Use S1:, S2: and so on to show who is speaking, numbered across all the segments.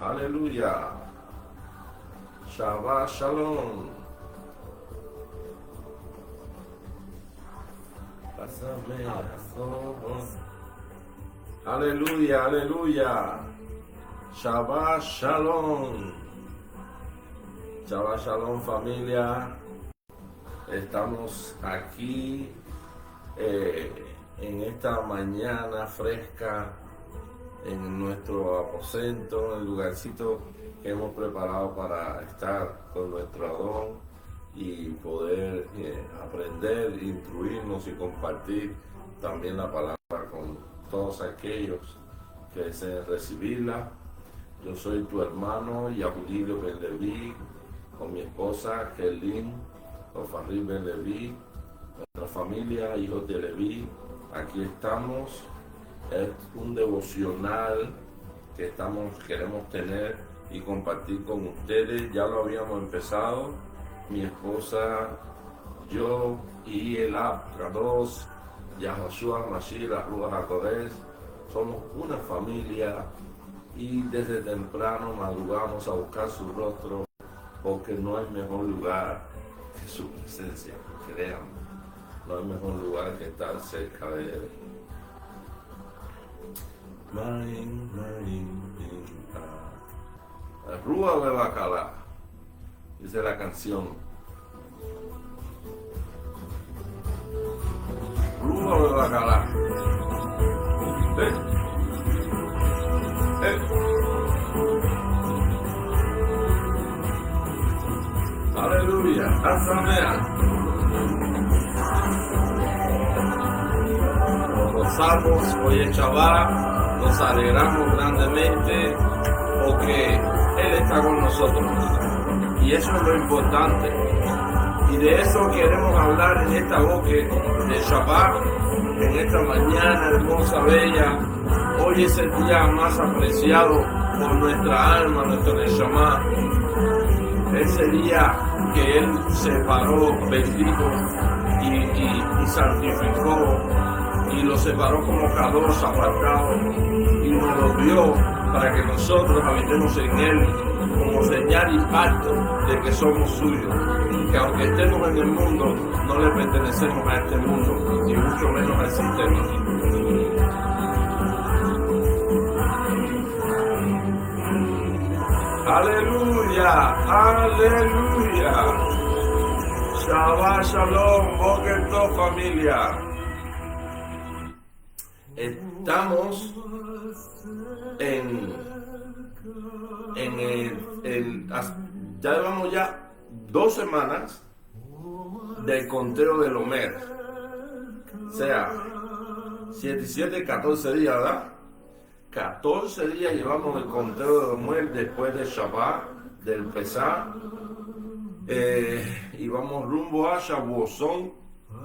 S1: Aleluya. Shabbat Shalom. Pásame las ojos. Aleluya, aleluya. Shabbat Shalom. Shabbat Shalom, familia. Estamos aquí en esta mañana fresca en nuestro aposento, en el lugarcito que hemos preparado para estar con nuestro Adón y poder aprender, instruirnos y compartir también la palabra con todos aquellos que deseen recibirla. Yo soy tu hermano Yahudí Ben Leví, con mi esposa Kelin Ofarri Ben Leví, nuestra familia, hijos de Leví. Aquí estamos. Es un devocional que queremos tener y compartir con ustedes. Ya lo habíamos empezado, mi esposa, yo y el Kadosh, Yahoshua Mashiach, Ruach HaKodesh. Somos una familia y desde temprano madrugamos a buscar su rostro, porque no hay mejor lugar que su presencia. Créanme, no hay mejor lugar que estar cerca de Él. Rúa de Bacalá, dice la canción. Rúa de Bacalá. Aleluya, Asamea. Nos gozamos hoy en Shabbat. Nos alegramos grandemente porque Él está con nosotros. Y eso es lo importante. Y de eso queremos hablar en esta boque de Shabbat, en esta mañana hermosa, bella. Hoy es el día más apreciado por nuestra alma, nuestro Neshama. Ese día que Él separó, bendijo y santificó. Y lo separó como Kadosh, apartado, y nos lo dio para que nosotros habitemos en Él como señal y pacto de que somos suyos, que aunque estemos en el mundo, no le pertenecemos a este mundo, ni mucho menos al sistema. Aleluya, aleluya. Shabbat Shalom, Boker Tov, familia. Estamos ya llevamos ya 2 semanas del conteo del Omer. O sea, 7 y 7, 14 días, ¿verdad? 14 días llevamos el conteo del Omer después del Shabbat, del Pesá. Y vamos rumbo a Shavuot. Son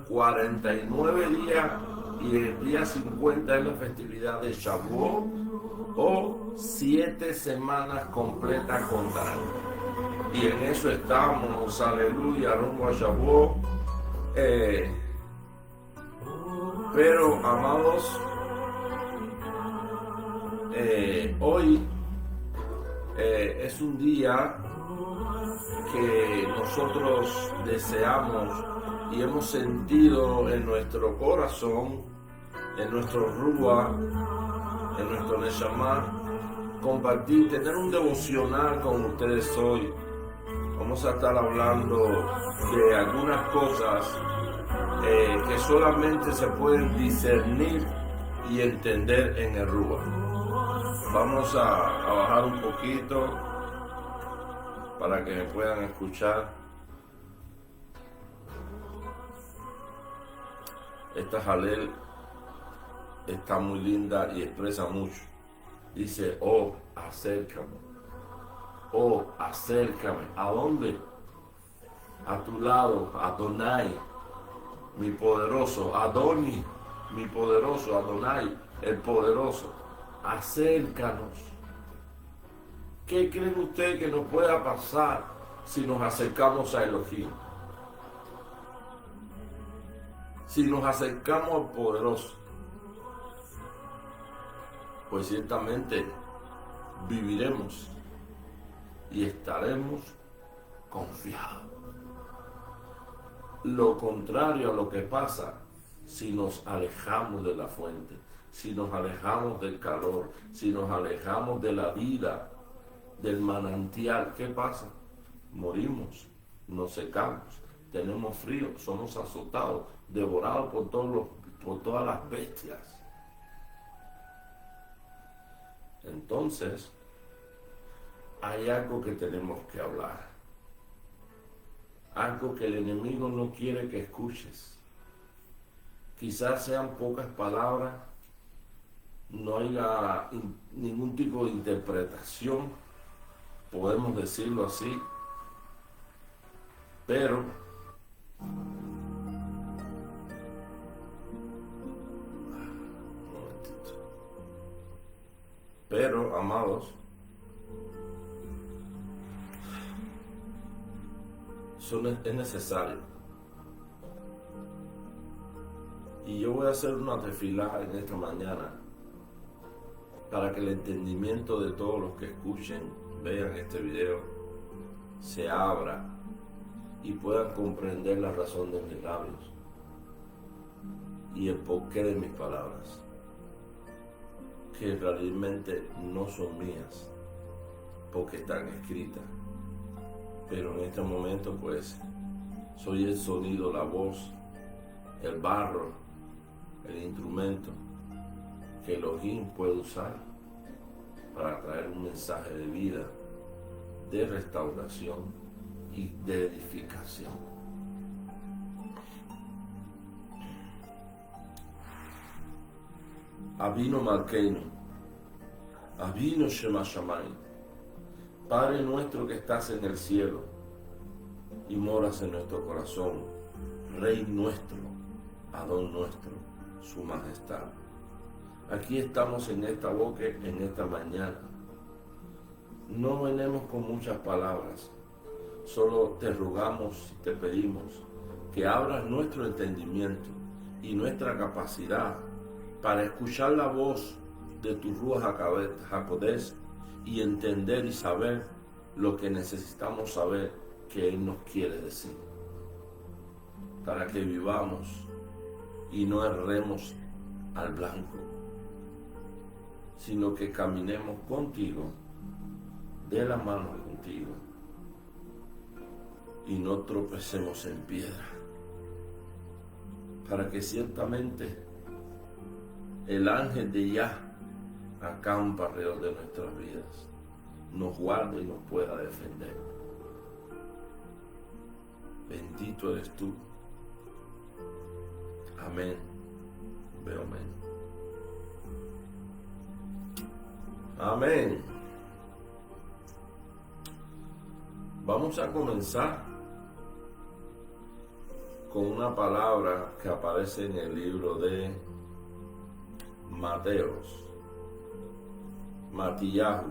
S1: 49 días. Y el día 50 es la festividad de Shavuot, o 7 semanas completas contarán. Y en eso estamos, aleluya, rumbo a Shavuot. Pero, amados, hoy es un día que nosotros deseamos y hemos sentido en nuestro corazón, en nuestro Ruach, en nuestro Neshama, compartir, tener un devocional con ustedes hoy. Vamos a estar hablando de algunas cosas que solamente se pueden discernir y entender en el Ruach. Vamos a bajar un poquito para que me puedan escuchar. Esta jalel está muy linda y expresa mucho. Dice, oh, acércame. Oh, acércame. ¿A dónde? A tu lado, Adonai, mi poderoso. Adoni, mi poderoso. Adonai, el poderoso. Acércanos. ¿Qué creen ustedes que nos pueda pasar si nos acercamos a Elohim? Si nos acercamos al poderoso, pues ciertamente viviremos y estaremos confiados. Lo contrario a lo que pasa si nos alejamos de la fuente, si nos alejamos del calor, si nos alejamos de la vida, del manantial, ¿qué pasa? Morimos, nos secamos, tenemos frío, somos azotados, devorados por todas las bestias. Entonces, hay algo que tenemos que hablar, algo que el enemigo no quiere que escuches. Quizás sean pocas palabras, no haya ningún tipo de interpretación, podemos decirlo así, pero amados, es necesario. Y yo voy a hacer una tefilá en esta mañana para que el entendimiento de todos los que escuchen, vean este video, se abra y puedan comprender la razón de mis labios y el porqué de mis palabras, que realmente no son mías, porque están escritas. Pero en este momento pues soy el sonido, la voz, el barro, el instrumento que Elohim puede usar para traer un mensaje de vida, de restauración y de edificación. Avinu Malkeinu, Avinu Shema Shamayim, Padre nuestro que estás en el cielo y moras en nuestro corazón, Rey nuestro, Adón nuestro, su majestad. Aquí estamos en esta boca, en esta mañana. No venimos con muchas palabras, solo te rogamos y te pedimos que abras nuestro entendimiento y nuestra capacidad para escuchar la voz de tu Ruach HaKodesh y entender y saber lo que necesitamos saber que Él nos quiere decir, para que vivamos y no erremos al blanco, sino que caminemos contigo, de la mano contigo, y no tropecemos en piedra, para que ciertamente el ángel de Yah acampa alrededor de nuestras vidas, nos guarde y nos pueda defender. Bendito eres tú. Amén. Veo amén. Amén. Vamos a comenzar con una palabra que aparece en el libro de Matillahu,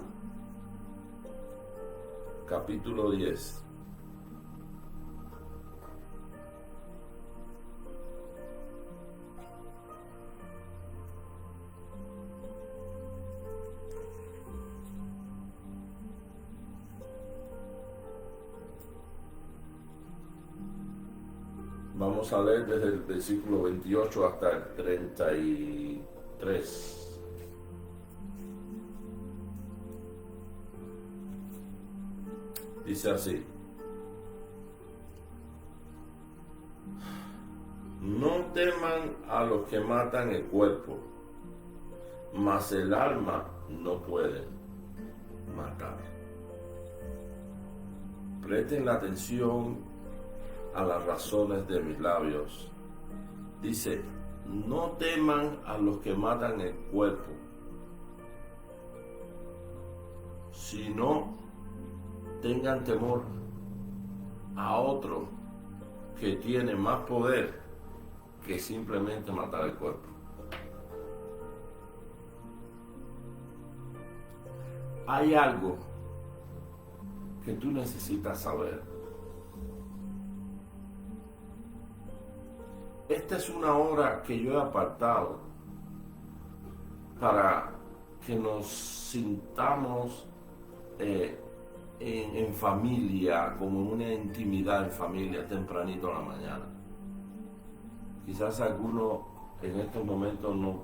S1: capítulo 10. Vamos a leer desde el versículo 28 hasta el 33. Dice así: no teman a los que matan el cuerpo, mas el alma no pueden matar. Presten la atención a las razones de mis labios. Dice: no teman a los que matan el cuerpo, sino tengan temor a otro que tiene más poder que simplemente matar el cuerpo. Hay algo que tú necesitas saber. Esta es una hora que yo he apartado para que nos sintamos en en familia, como una intimidad en familia, tempranito en la mañana. Quizás algunos en estos momentos no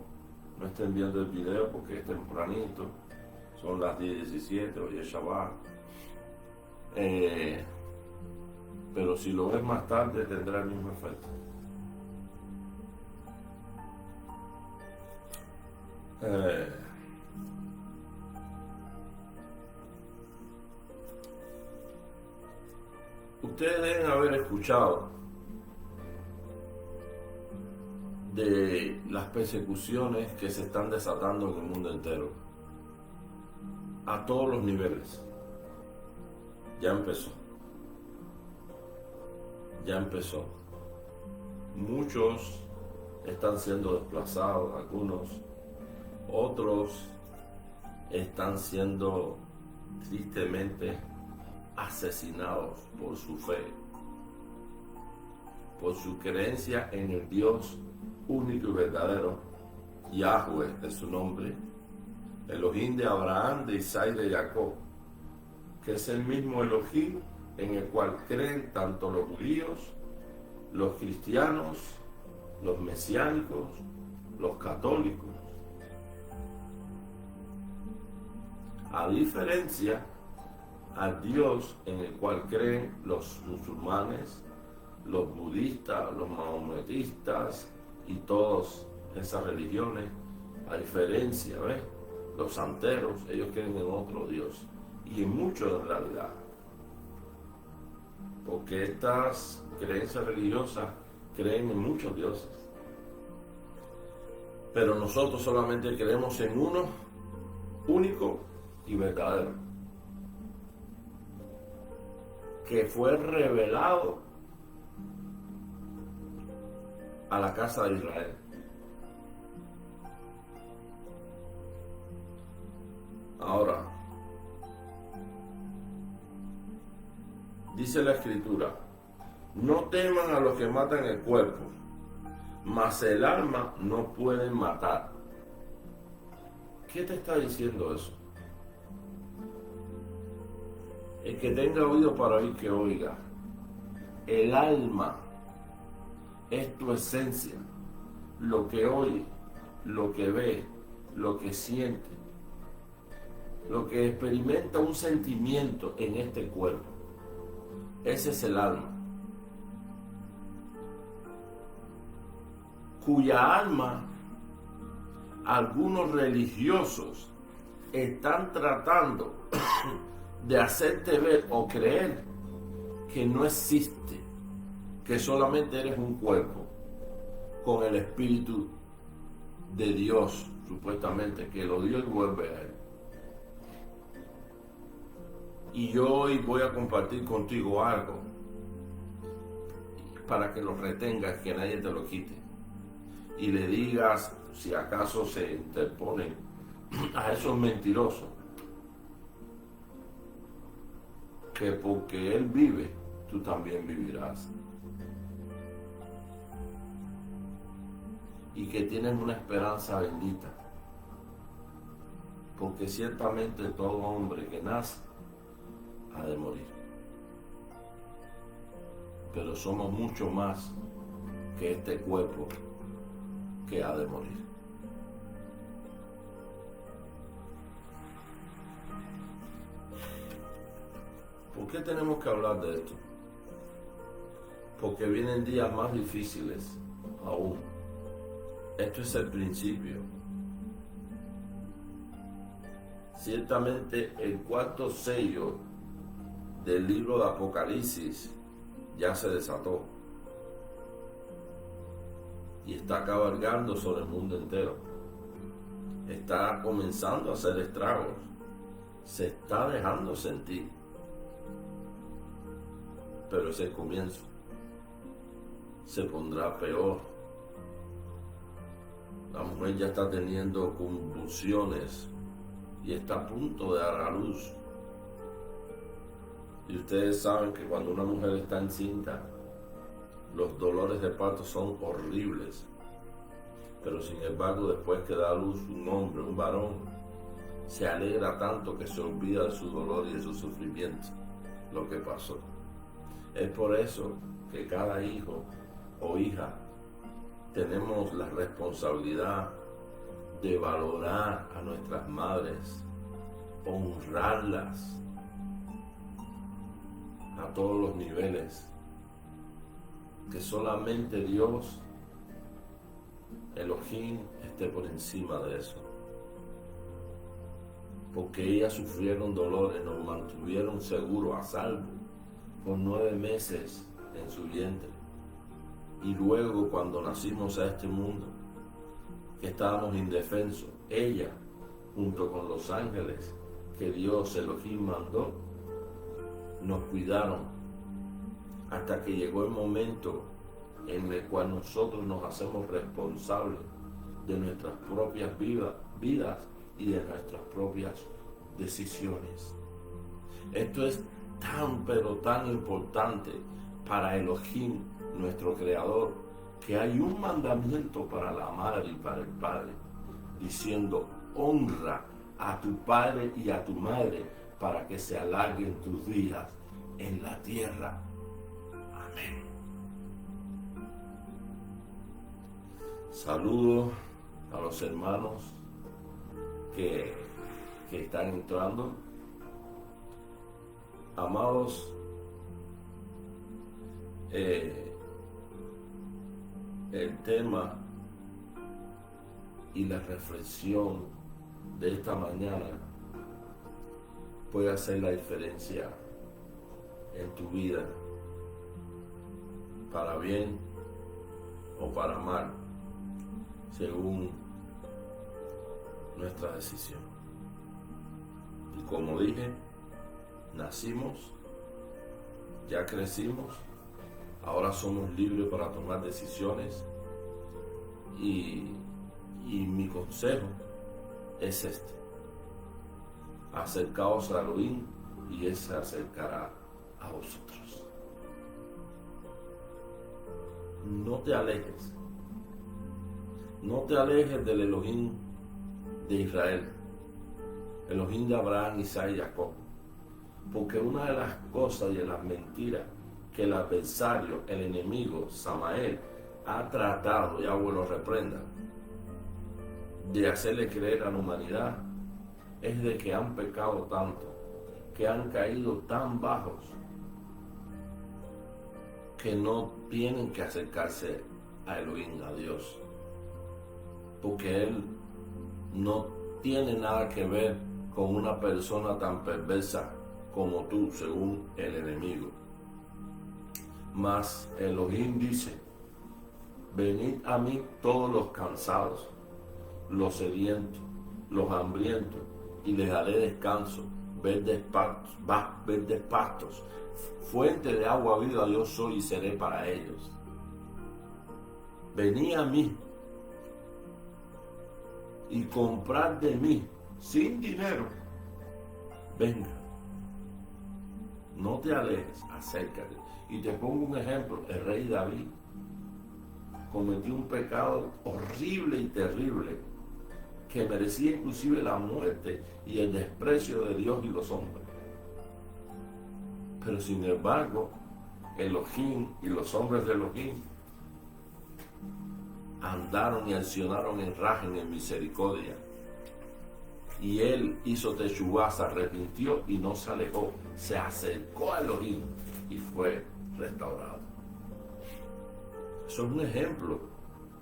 S1: estén viendo el video porque es tempranito, son las 10:17, hoy es Shabbat. Pero si lo ves más tarde tendrá el mismo efecto. Ustedes deben haber escuchado de las persecuciones que se están desatando en el mundo entero, a todos los niveles. Ya empezó. Muchos están siendo desplazados, algunos, otros están siendo tristemente asesinados por su fe, por su creencia en el Dios único y verdadero. Yahweh es su nombre, Elohim de Abraham, de Isaac y de Jacob, que es el mismo Elohim en el cual creen tanto los judíos, los cristianos, los mesiánicos, los católicos. A diferencia al Dios en el cual creen los musulmanes, los budistas, los mahometistas y todas esas religiones, a diferencia, ¿ves? Los santeros, ellos creen en otro Dios, y en muchos en realidad, porque estas creencias religiosas creen en muchos dioses, pero nosotros solamente creemos en uno único y verdadero, que fue revelado a la casa de Israel. Ahora, dice la Escritura, no teman a los que matan el cuerpo, mas el alma no pueden matar. ¿Qué te está diciendo eso? El que tenga oído para oír, que oiga. El alma es tu esencia, lo que oye, lo que ve, lo que siente, lo que experimenta un sentimiento en este cuerpo. Ese es el alma, cuya alma algunos religiosos están tratando de hacerte ver o creer que no existe, que solamente eres un cuerpo con el Espíritu de Dios, supuestamente, que lo dio y vuelve a Él. Y yo hoy voy a compartir contigo algo para que lo retengas, que nadie te lo quite, y le digas, si acaso se interponen a esos mentirosos, que porque Él vive, tú también vivirás. Y que tienes una esperanza bendita. Porque ciertamente todo hombre que nace ha de morir. Pero somos mucho más que este cuerpo que ha de morir. ¿Por qué tenemos que hablar de esto? Porque vienen días más difíciles aún. Esto es el principio. Ciertamente el cuarto sello del libro de Apocalipsis ya se desató y está cabalgando sobre el mundo entero. Está comenzando a hacer estragos. Se está dejando sentir. Pero ese comienzo se pondrá peor. La mujer ya está teniendo convulsiones y está a punto de dar a luz. Y ustedes saben que cuando una mujer está encinta, los dolores de parto son horribles. Pero sin embargo, después que da a luz un hombre, un varón, se alegra tanto que se olvida de su dolor y de su sufrimiento. lo que pasó. Es por eso que cada hijo o hija tenemos la responsabilidad de valorar a nuestras madres, honrarlas a todos los niveles, que solamente Dios, Elohim, esté por encima de eso. Porque ellas sufrieron dolores, nos mantuvieron seguros, a salvo, por 9 meses en su vientre. Y luego, cuando nacimos a este mundo, que estábamos indefensos, ella, junto con los ángeles que Dios Elohim mandó, nos cuidaron hasta que llegó el momento en el cual nosotros nos hacemos responsables de nuestras propias vidas y de nuestras propias decisiones. Esto es tan pero tan importante para Elohim, nuestro Creador, que hay un mandamiento para la madre y para el padre, diciendo: honra a tu padre y a tu madre para que se alarguen tus días en la tierra. Amén. Saludos a los hermanos que están entrando. Amados, el tema y la reflexión de esta mañana puede hacer la diferencia en tu vida, para bien o para mal, según nuestra decisión. Y como dije, nacimos, ya crecimos, ahora somos libres para tomar decisiones, y mi consejo es este: acercaos a Elohim y Él se acercará a vosotros. No te alejes del Elohim de Israel, Elohim de Abraham, Isaac y Jacob, porque una de las cosas y de las mentiras que el adversario, el enemigo, Samael, ha tratado, y Yahweh lo reprenda, de hacerle creer a la humanidad, es de que han pecado tanto, que han caído tan bajos, que no tienen que acercarse a Elohim, a Dios, porque Él no tiene nada que ver con una persona tan perversa como tú, según el enemigo. Mas Elohim dice: venid a mí todos los cansados, los sedientos, los hambrientos, y les daré descanso, verdes pastos, fuente de agua viva yo soy y seré para ellos. Venid a mí y comprad de mí sin dinero. Venga, no te alejes, acércate. Y te pongo un ejemplo: el rey David cometió un pecado horrible y terrible que merecía inclusive la muerte y el desprecio de Dios y los hombres. Pero sin embargo, Elohim y los hombres de Elohim andaron y accionaron en rajen, en misericordia. Y él hizo teshuvá, se arrepintió y no se alejó, se acercó a Elohim y fue restaurado. Eso es un ejemplo.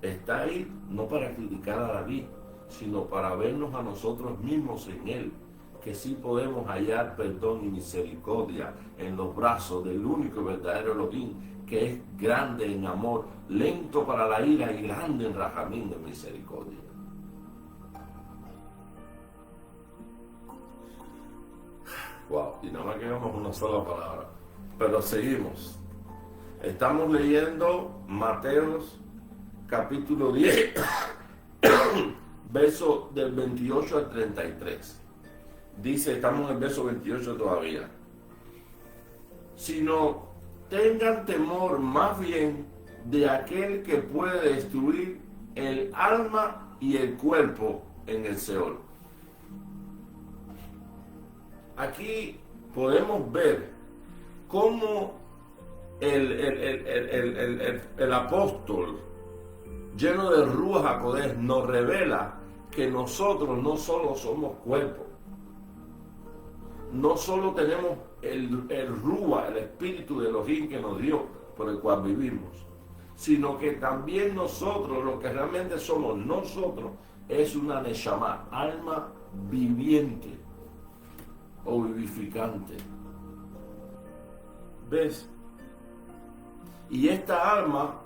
S1: Está ahí no para criticar a David, sino para vernos a nosotros mismos en él, que sí podemos hallar perdón y misericordia en los brazos del único y verdadero Elohim, que es grande en amor, lento para la ira y grande en rajamín de misericordia. Wow, y nada más quedamos una sola palabra, pero seguimos. Estamos leyendo Mateos capítulo 10, verso del 28 al 33. Dice, estamos en el verso 28 todavía. Sino tengan temor más bien de aquel que puede destruir el alma y el cuerpo en el Seol. Aquí podemos ver cómo el apóstol lleno de Ruach HaKodesh nos revela que nosotros no solo somos cuerpo, no solo tenemos el Ruach, el espíritu de Elohim que nos dio, por el cual vivimos, sino que también nosotros, lo que realmente somos nosotros, es una Neshama, alma viviente o vivificante. ¿Ves? Y esta alma,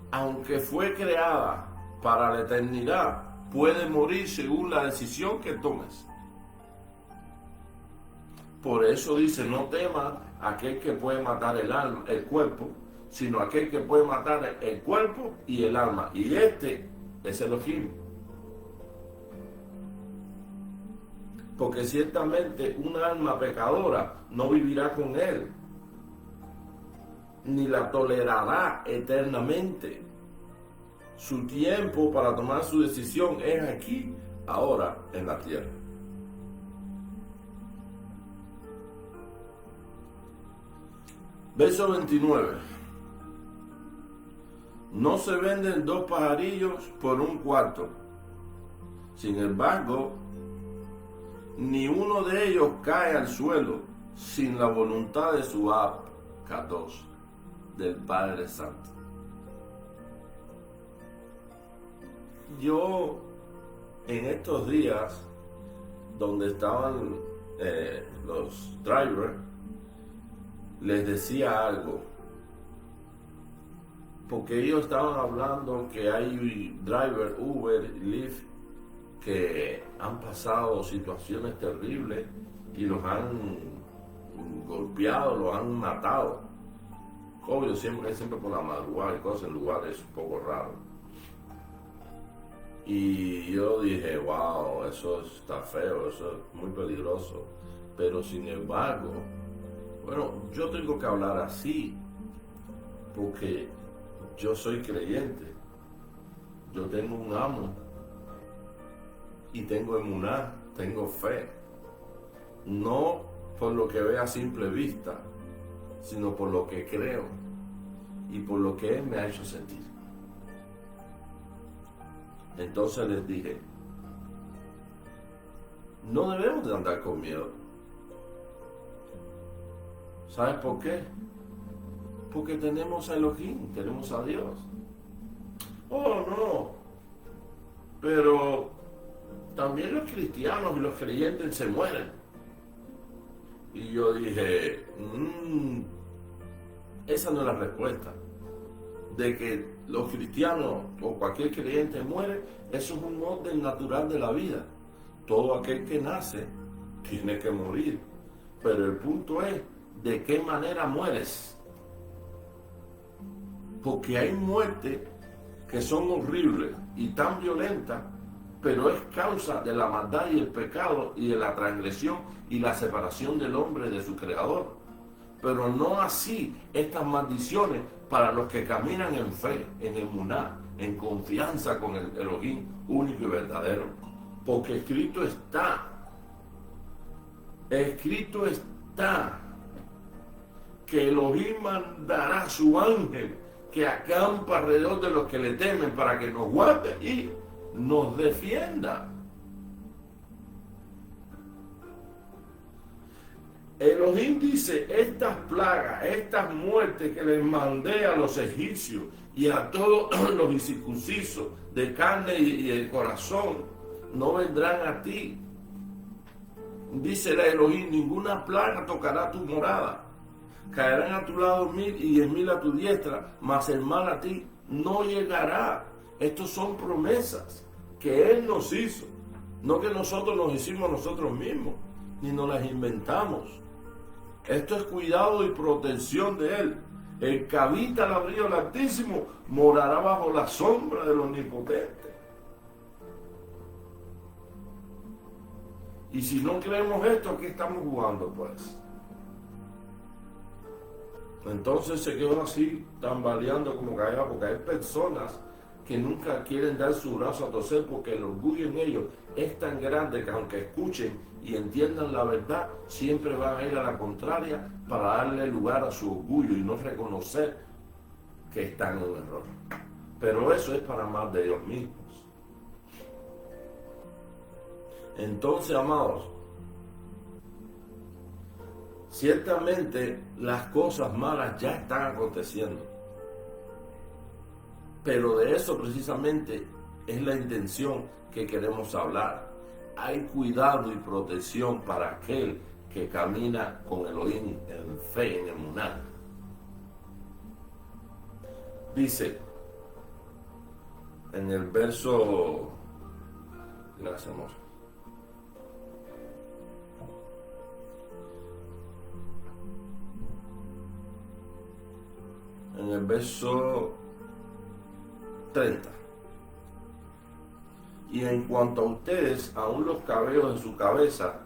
S1: aunque fue creada para la eternidad, puede morir según la decisión que tomes. Por eso dice, no temas aquel que puede matar el cuerpo, sino aquel que puede matar el cuerpo y el alma. Y este es Elohim. Porque ciertamente una alma pecadora no vivirá con él, ni la tolerará eternamente. Su tiempo para tomar su decisión es aquí, ahora, en la tierra. Verso 29. No se venden dos pajarillos por un cuarto. Sin embargo, ni uno de ellos cae al suelo sin la voluntad de su Ab, Kadosh, del Padre Santo. Yo, en estos días, donde estaban los drivers, les decía algo, porque ellos estaban hablando que hay driver, Uber, Lyft, que han pasado situaciones terribles y los han golpeado, los han matado. Obvio, siempre por la madrugada y cosas en lugares un poco raros. Y yo dije, wow, eso está feo, eso es muy peligroso. Pero sin embargo, bueno, yo tengo que hablar así, porque yo soy creyente, yo tengo un amo, y tengo emuná, tengo fe, no por lo que vea a simple vista, sino por lo que creo, y por lo que Él me ha hecho sentir. Entonces les dije, no debemos de andar con miedo. ¿Sabes por qué? Porque tenemos a Elohim, tenemos a Dios. Oh, no. Pero también los cristianos y los creyentes se mueren. Y yo dije, esa no es la respuesta. De que los cristianos o cualquier creyente muere, eso es un orden natural de la vida. Todo aquel que nace tiene que morir. Pero el punto es, ¿de qué manera mueres? Porque hay muertes que son horribles y tan violentas, pero es causa de la maldad y el pecado y de la transgresión y la separación del hombre de su creador. Pero no así estas maldiciones para los que caminan en fe, en emuná, en confianza con el Elohim único y verdadero. Porque escrito está que Elohim mandará su ángel que acampa alrededor de los que le temen para que nos guarde y nos defienda. Elohim dice, estas plagas, estas muertes que les mandé a los egipcios y a todos los incircuncisos de carne y de corazón, no vendrán a ti. Dice el Elohim, ninguna plaga tocará tu morada. Caerán a tu lado 1000 y 10.000 a tu diestra, mas el mal a ti no llegará. Estos son promesas que Él nos hizo, no que nosotros nos hicimos nosotros mismos, ni nos las inventamos. Esto es cuidado y protección de Él. El que habita al abrigo del Altísimo morará bajo la sombra del Omnipotente. Y si no creemos esto, ¿a qué estamos jugando pues? Entonces se quedó así, tambaleando como callado, porque hay personas que nunca quieren dar su brazo a torcer porque el orgullo en ellos es tan grande que aunque escuchen y entiendan la verdad, siempre van a ir a la contraria para darle lugar a su orgullo y no reconocer que están en un error. Pero eso es para más de ellos mismos. Entonces, amados, ciertamente las cosas malas ya están aconteciendo. Pero de eso precisamente es la intención que queremos hablar. Hay cuidado y protección para aquel que camina con Elohim en fe, en emuná. Dice en el verso, gracias amor, en el verso 30. Y en cuanto a ustedes, aún los cabellos de su cabeza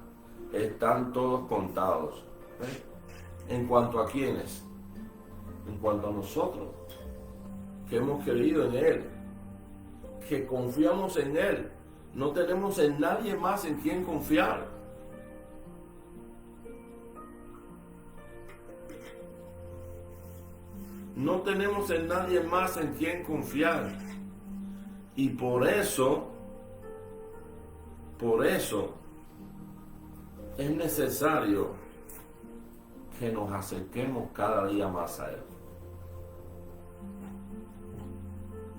S1: están todos contados. ¿En cuanto a quiénes? En cuanto a nosotros, que hemos creído en Él, que confiamos en Él. No tenemos en nadie más en quien confiar. No tenemos en nadie más en quien confiar. Y por eso es necesario que nos acerquemos cada día más a Él.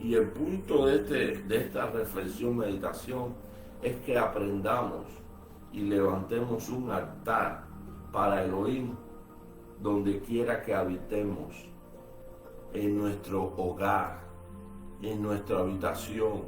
S1: Y el punto de esta reflexión, meditación, es que aprendamos y levantemos un altar para Elohim donde quiera que habitemos, en nuestro hogar, en nuestra habitación.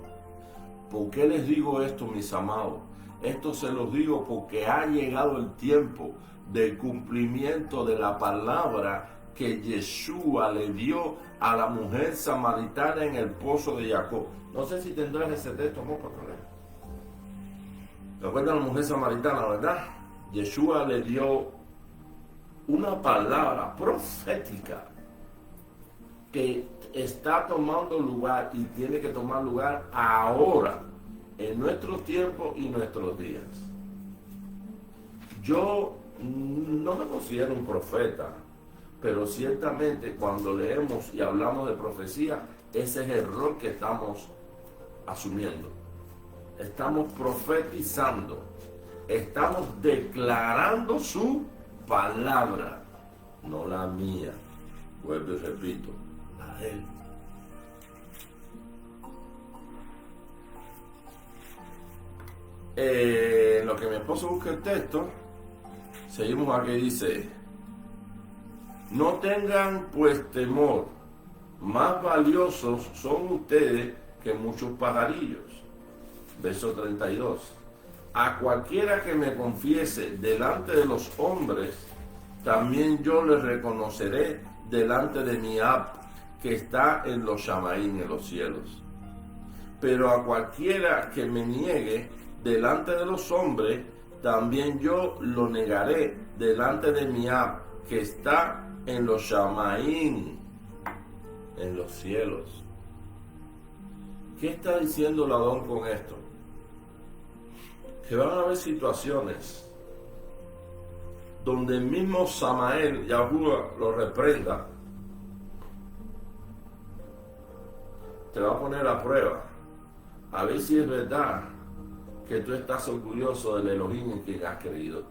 S1: ¿Por qué les digo esto, mis amados? Esto se los digo porque ha llegado el tiempo del cumplimiento de la palabra que Yeshua le dio a la mujer samaritana en el pozo de Jacob. No sé si tendrás ese texto, amor, para leer. ¿Recuerdan la mujer samaritana, verdad? Yeshua le dio una palabra profética que está tomando lugar y tiene que tomar lugar ahora, en nuestros tiempos y nuestros días. Yo no me considero un profeta, pero ciertamente cuando leemos y hablamos de profecía, ese es el error que estamos asumiendo. Estamos profetizando, estamos declarando su palabra, no la mía. Vuelvo y repito, la de Él. En lo que mi esposo busca el texto, seguimos aquí, dice: no tengan pues temor, más valiosos son ustedes que muchos pajarillos. Verso 32. A cualquiera que me confiese delante de los hombres, también yo le reconoceré delante de mi Ab, que está en los Shamaín, en los cielos. Pero a cualquiera que me niegue delante de los hombres, también yo lo negaré delante de mi Ab, que está en los Shamaín, en los cielos. ¿Qué está diciendo el Adón con esto? Que van a haber situaciones donde el mismo Samael, Yahuwah, lo reprenda, te va a poner a prueba, a ver si es verdad que tú estás orgulloso del Elohim en quien has creído.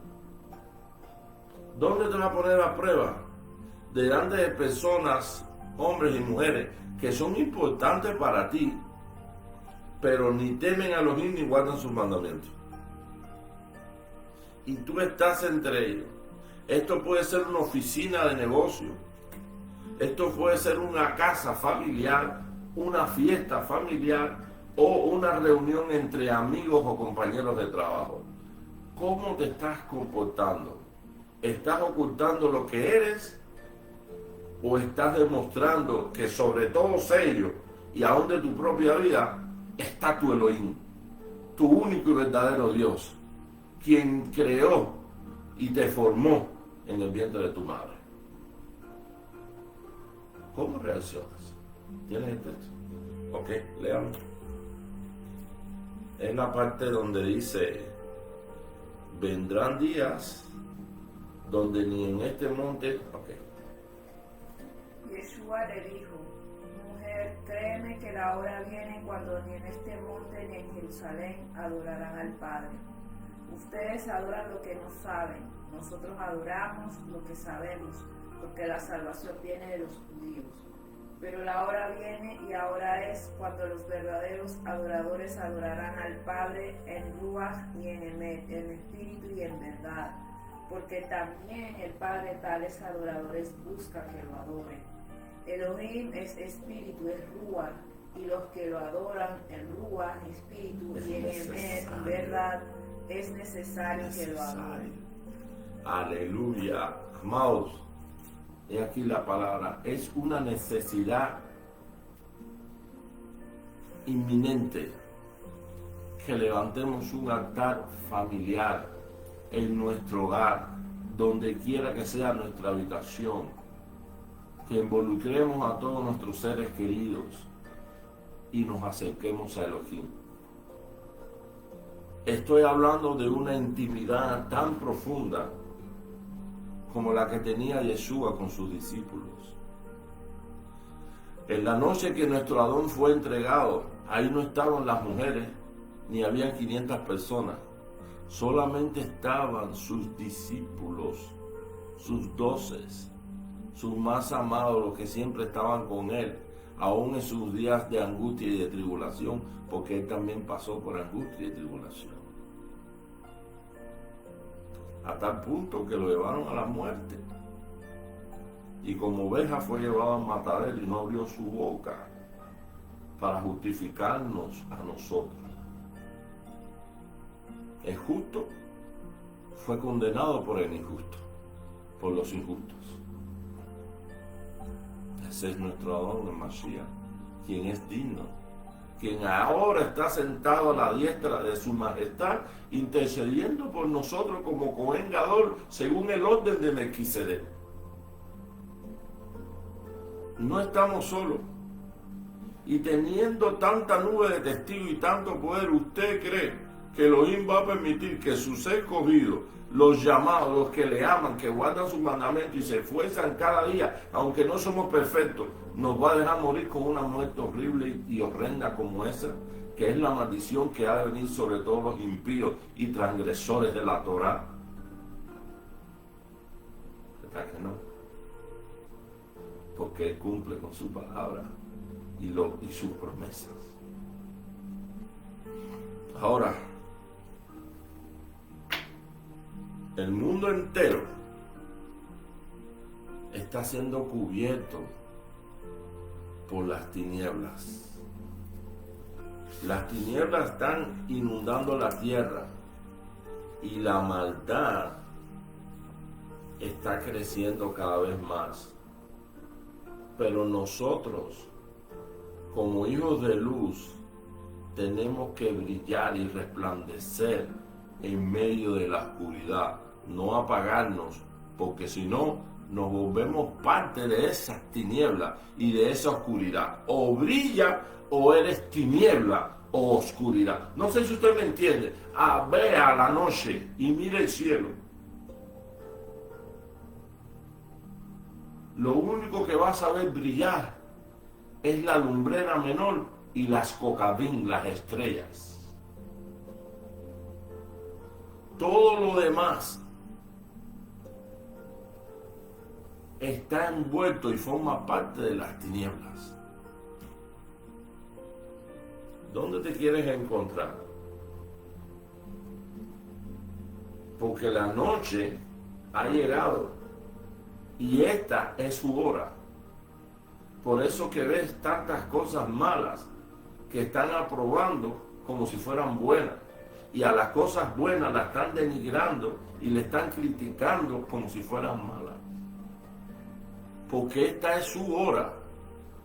S1: ¿Dónde te va a poner a prueba? Delante de personas, hombres y mujeres, que son importantes para ti, pero ni temen a Elohim ni guardan sus mandamientos. Y tú estás entre ellos. Esto puede ser una oficina de negocio. Esto puede ser una casa familiar, una fiesta familiar o una reunión entre amigos o compañeros de trabajo. ¿Cómo te estás comportando? ¿Estás ocultando lo que eres? ¿O estás demostrando que sobre todos ellos y aún de tu propia vida está tu Elohim, tu único y verdadero Dios, quien creó y te formó en el vientre de tu madre? ¿Cómo reaccionas? ¿Tienes el texto? Ok, leamos. Es la parte donde dice, vendrán días donde ni en este monte... Ok.
S2: Yeshua le dijo, mujer, créeme que la hora viene cuando ni en este monte ni en Jerusalén adorarán al Padre. Ustedes adoran lo que no saben, nosotros adoramos lo que sabemos, porque la salvación viene de los judíos. Pero la hora viene y ahora es cuando los verdaderos adoradores adorarán al Padre en Ruach y en Emet, en espíritu y en verdad, porque también el Padre tales adoradores busca que lo adoren. Elohim es espíritu, es Ruach, y los que lo adoran en Ruach, espíritu, y en Emet, verdad, es necesario que lo adoren.
S1: Aleluya. Amados, y aquí la palabra, es una necesidad inminente que levantemos un altar familiar en nuestro hogar, donde quiera que sea nuestra habitación, que involucremos a todos nuestros seres queridos y nos acerquemos a Elohim. Estoy hablando de una intimidad tan profunda como la que tenía Yeshua con sus discípulos. En la noche que nuestro Adón fue entregado, ahí no estaban las mujeres, ni habían 500 personas. Solamente estaban sus discípulos, sus 12, sus más amados, los que siempre estaban con él, aún en sus días de angustia y de tribulación, porque él también pasó por angustia y tribulación. A tal punto que lo llevaron a la muerte. Y como oveja fue llevado al matadero y no abrió su boca para justificarnos a nosotros. El justo fue condenado por el injusto, por los injustos. Ese es nuestro Adón, el Mashiach, quien es digno, quien ahora está sentado a la diestra de su majestad, intercediendo por nosotros como Cohen Gadol, según el orden de Melquisedec. No estamos solos. Y teniendo tanta nube de testigos y tanto poder, ¿usted cree que Elohim va a permitir que sus escogidos, los llamados, los que le aman, que guardan sus mandamientos y se esfuerzan cada día, aunque no somos perfectos, nos va a dejar morir con una muerte horrible y horrenda como esa, que es la maldición que ha de venir sobre todos los impíos y transgresores de la Torá? ¿Verdad que no? Porque Él cumple con su palabra y sus promesas. Ahora, el mundo entero está siendo cubierto por las tinieblas. Las tinieblas están inundando la tierra y la maldad está creciendo cada vez más. Pero nosotros, como hijos de luz, tenemos que brillar y resplandecer en medio de la oscuridad, no apagarnos, porque si no, nos volvemos parte de esas tinieblas y de esa oscuridad. O brilla o eres tiniebla o oscuridad. No sé si usted me entiende. Vea la noche y mire el cielo. Lo único que vas a ver brillar es la lumbrera menor y las cocabín, las estrellas. Todo lo demás está envuelto y forma parte de las tinieblas. ¿Dónde te quieres encontrar? Porque la noche ha llegado y esta es su hora. Por eso que ves tantas cosas malas que están aprobando como si fueran buenas. Y a las cosas buenas las están denigrando y le están criticando como si fueran malas. Porque esta es su hora,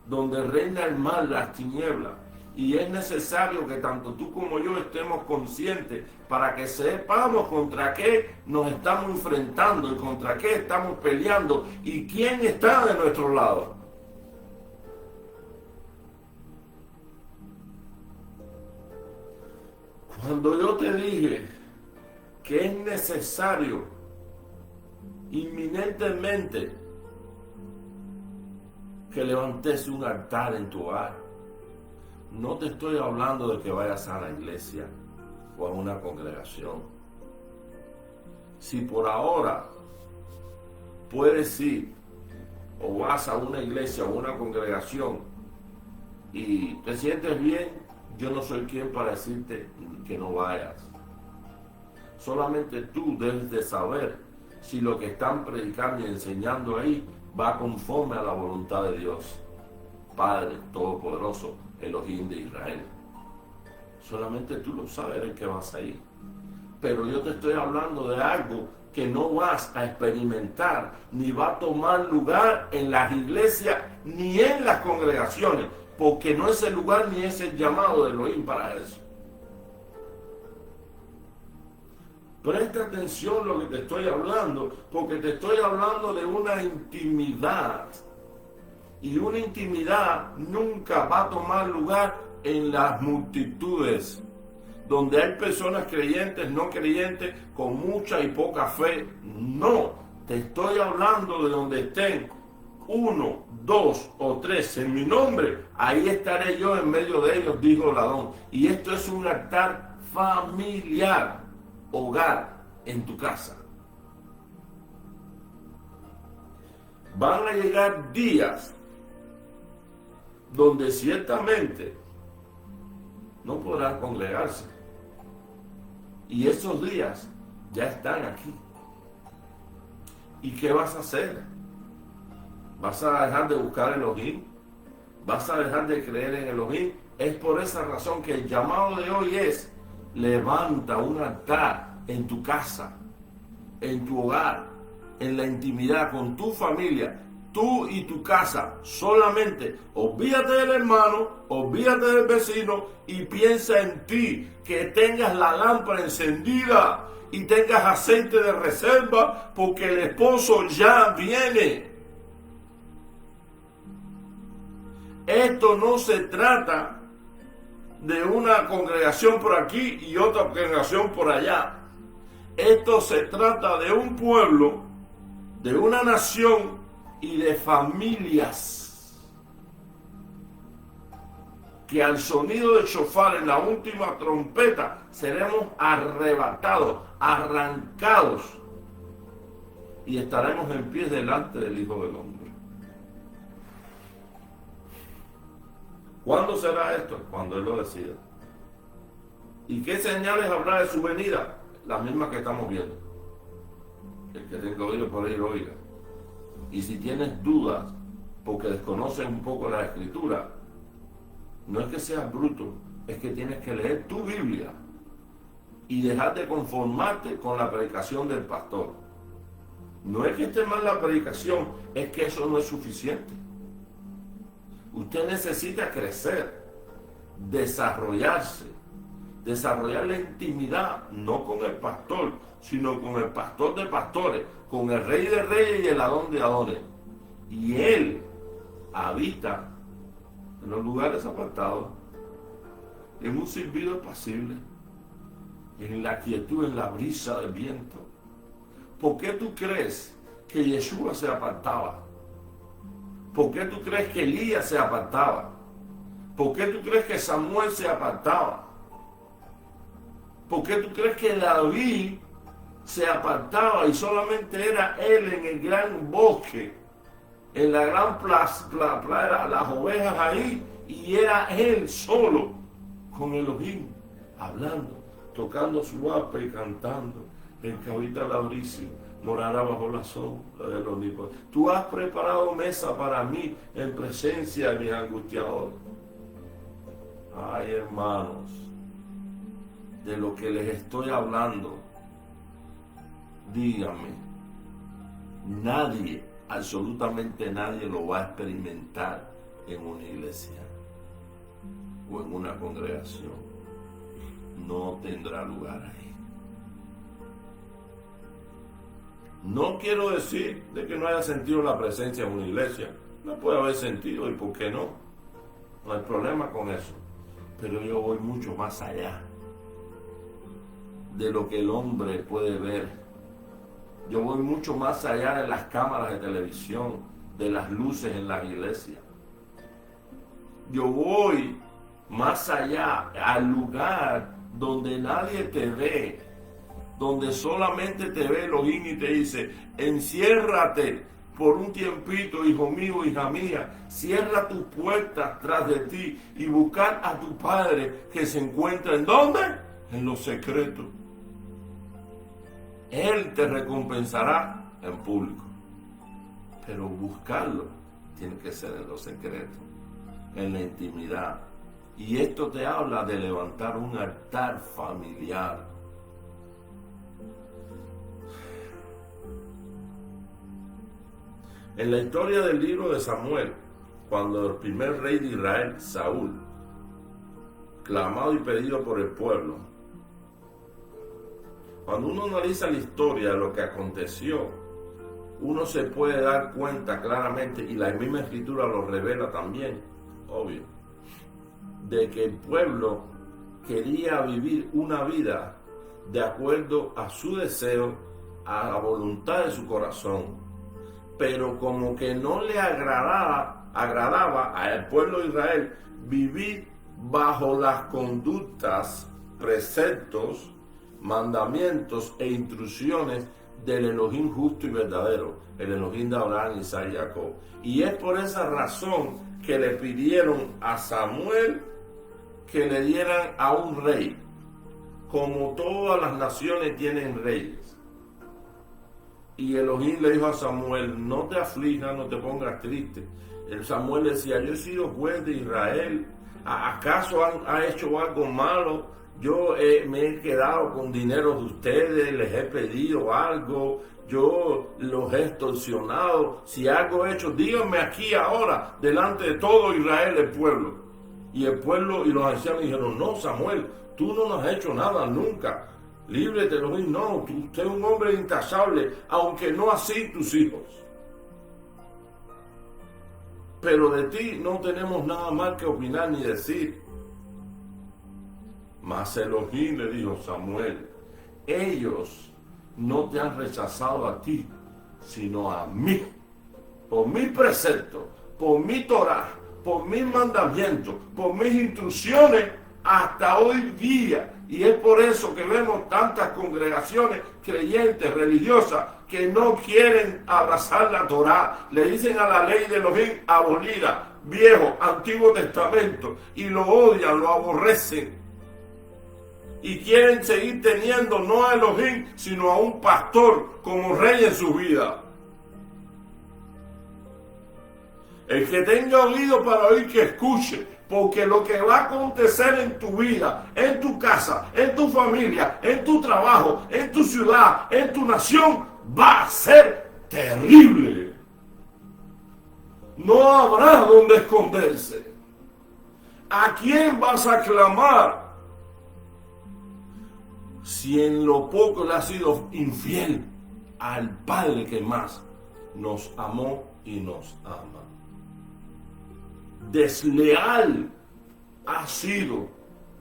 S1: donde reina el mal, las tinieblas. Y es necesario que tanto tú como yo estemos conscientes para que sepamos contra qué nos estamos enfrentando y contra qué estamos peleando y quién está de nuestro lado. Cuando yo te dije que es necesario inminentemente que levantes un altar en tu hogar, no te estoy hablando de que vayas a la iglesia o a una congregación. Si por ahora puedes ir o vas a una iglesia o una congregación y te sientes bien, yo no soy quien para decirte que no vayas. Solamente tú debes de saber si lo que están predicando y enseñando ahí va conforme a la voluntad de Dios, Padre Todopoderoso, Elohim de Israel. Solamente tú lo sabes en qué vas a ir. Pero yo te estoy hablando de algo que no vas a experimentar, ni va a tomar lugar en las iglesias, ni en las congregaciones, porque no es el lugar ni es el llamado de Elohim para eso. Presta atención a lo que te estoy hablando, porque te estoy hablando de una intimidad. Y una intimidad nunca va a tomar lugar en las multitudes, donde hay personas creyentes, no creyentes, con mucha y poca fe. No, te estoy hablando de donde estén 1, 2 o 3 en mi nombre, ahí estaré yo en medio de ellos, dijo Ladón. Y esto es un altar familiar, hogar en tu casa. Van a llegar días donde ciertamente no podrán congregarse. Y esos días ya están aquí. ¿Y qué vas a hacer? ¿Vas a dejar de buscar Elohim? ¿Vas a dejar de creer en Elohim? Es por esa razón que el llamado de hoy es: levanta un altar en tu casa, en tu hogar, en la intimidad con tu familia, tú y tu casa. Solamente olvídate del hermano, olvídate del vecino y piensa en ti, que tengas la lámpara encendida y tengas aceite de reserva, porque el esposo ya viene. Esto no se trata de una congregación por aquí y otra congregación por allá. Esto se trata de un pueblo, de una nación y de familias que al sonido del shofar en la última trompeta seremos arrebatados, arrancados y estaremos en pie delante del Hijo del Hombre. ¿Cuándo será esto? Cuando Él lo decida. ¿Y qué señales habrá de su venida? Las mismas que estamos viendo. El que tenga oído por ahí lo oiga. Y si tienes dudas, porque desconoces un poco la Escritura, no es que seas bruto, es que tienes que leer tu Biblia y dejar de conformarte con la predicación del pastor. No es que esté mal la predicación, es que eso no es suficiente. Usted necesita crecer, desarrollarse, desarrollar la intimidad, no con el pastor, sino con el pastor de pastores, con el Rey de Reyes y el Adón de Adones. Y Él habita en los lugares apartados, en un silbido apacible, en la quietud, en la brisa del viento. ¿Por qué tú crees que Yeshua se apartaba? ¿Por qué tú crees que Elías se apartaba? ¿Por qué tú crees que Samuel se apartaba? ¿Por qué tú crees que David se apartaba y solamente era él en el gran bosque, en la gran playa, las ovejas ahí, y era él solo con Elohim, hablando, tocando su arpa y cantando? El que habita el Altísimo morará bajo la sombra del Omnipotente. Tú has preparado mesa para mí en presencia de mis angustiadores. Ay, hermanos, de lo que les estoy hablando, díganme, nadie, absolutamente nadie lo va a experimentar en una iglesia o en una congregación. No tendrá lugar ahí. No quiero decir de que no haya sentido la presencia en una iglesia. No puede haber sentido, y por qué no. No hay problema con eso. Pero yo voy mucho más allá. de lo que el hombre puede ver. Yo voy mucho más allá de las cámaras de televisión, de las luces en las iglesias. Yo voy más allá, al lugar donde nadie te ve, donde solamente te ve Elohim y te dice: enciérrate por un tiempito, hijo mío, hija mía, cierra tus puertas tras de ti y buscar a tu Padre que se encuentra ¿en dónde? En lo secreto. Él te recompensará en público, pero buscarlo tiene que ser en lo secreto, en la intimidad. Y esto te habla de levantar un altar familiar. En la historia del libro de Samuel, cuando el primer rey de Israel, Saúl, clamado y pedido por el pueblo, cuando uno analiza la historia de lo que aconteció, uno se puede dar cuenta claramente, y la misma escritura lo revela también, obvio, de que el pueblo quería vivir una vida de acuerdo a su deseo, a la voluntad de su corazón, pero como que no le agradaba al pueblo de Israel vivir bajo las conductas, preceptos, mandamientos e instrucciones del Elohim justo y verdadero, el Elohim de Abraham, Isaac y Jacob. Y es por esa razón que le pidieron a Samuel que le dieran a un rey, como todas las naciones tienen reyes. Y Elohim le dijo a Samuel: no te aflijas, no te pongas triste. El Samuel decía: yo he sido juez de Israel, ¿acaso ha hecho algo malo? Yo me he quedado con dinero de ustedes, les he pedido algo, yo los he extorsionado. Si algo he hecho, díganme aquí ahora, delante de todo Israel, el pueblo. Y el pueblo y los ancianos dijeron: no, Samuel, tú no nos has hecho nada nunca. Líbrete, Elohim, no, usted es un hombre intachable, aunque no así tus hijos. Pero de ti no tenemos nada más que opinar ni decir. Mas Elohim le dijo: Samuel, ellos no te han rechazado a ti, sino a mí, por mi precepto, por mi Torah, por mis mandamientos, por mis instrucciones, hasta hoy día. Y es por eso que vemos tantas congregaciones creyentes, religiosas, que no quieren abrazar la Torá. Le dicen a la ley de Elohim abolida, viejo, antiguo testamento, y lo odian, lo aborrecen. Y quieren seguir teniendo no a Elohim, sino a un pastor como rey en su vida. El que tenga oído para oír, que escuche, porque lo que va a acontecer en tu vida, en tu casa, en tu familia, en tu trabajo, en tu ciudad, en tu nación, va a ser terrible. No habrá donde esconderse. ¿A quién vas a clamar si en lo poco le has sido infiel al Padre que más nos amó y nos ama? Desleal has sido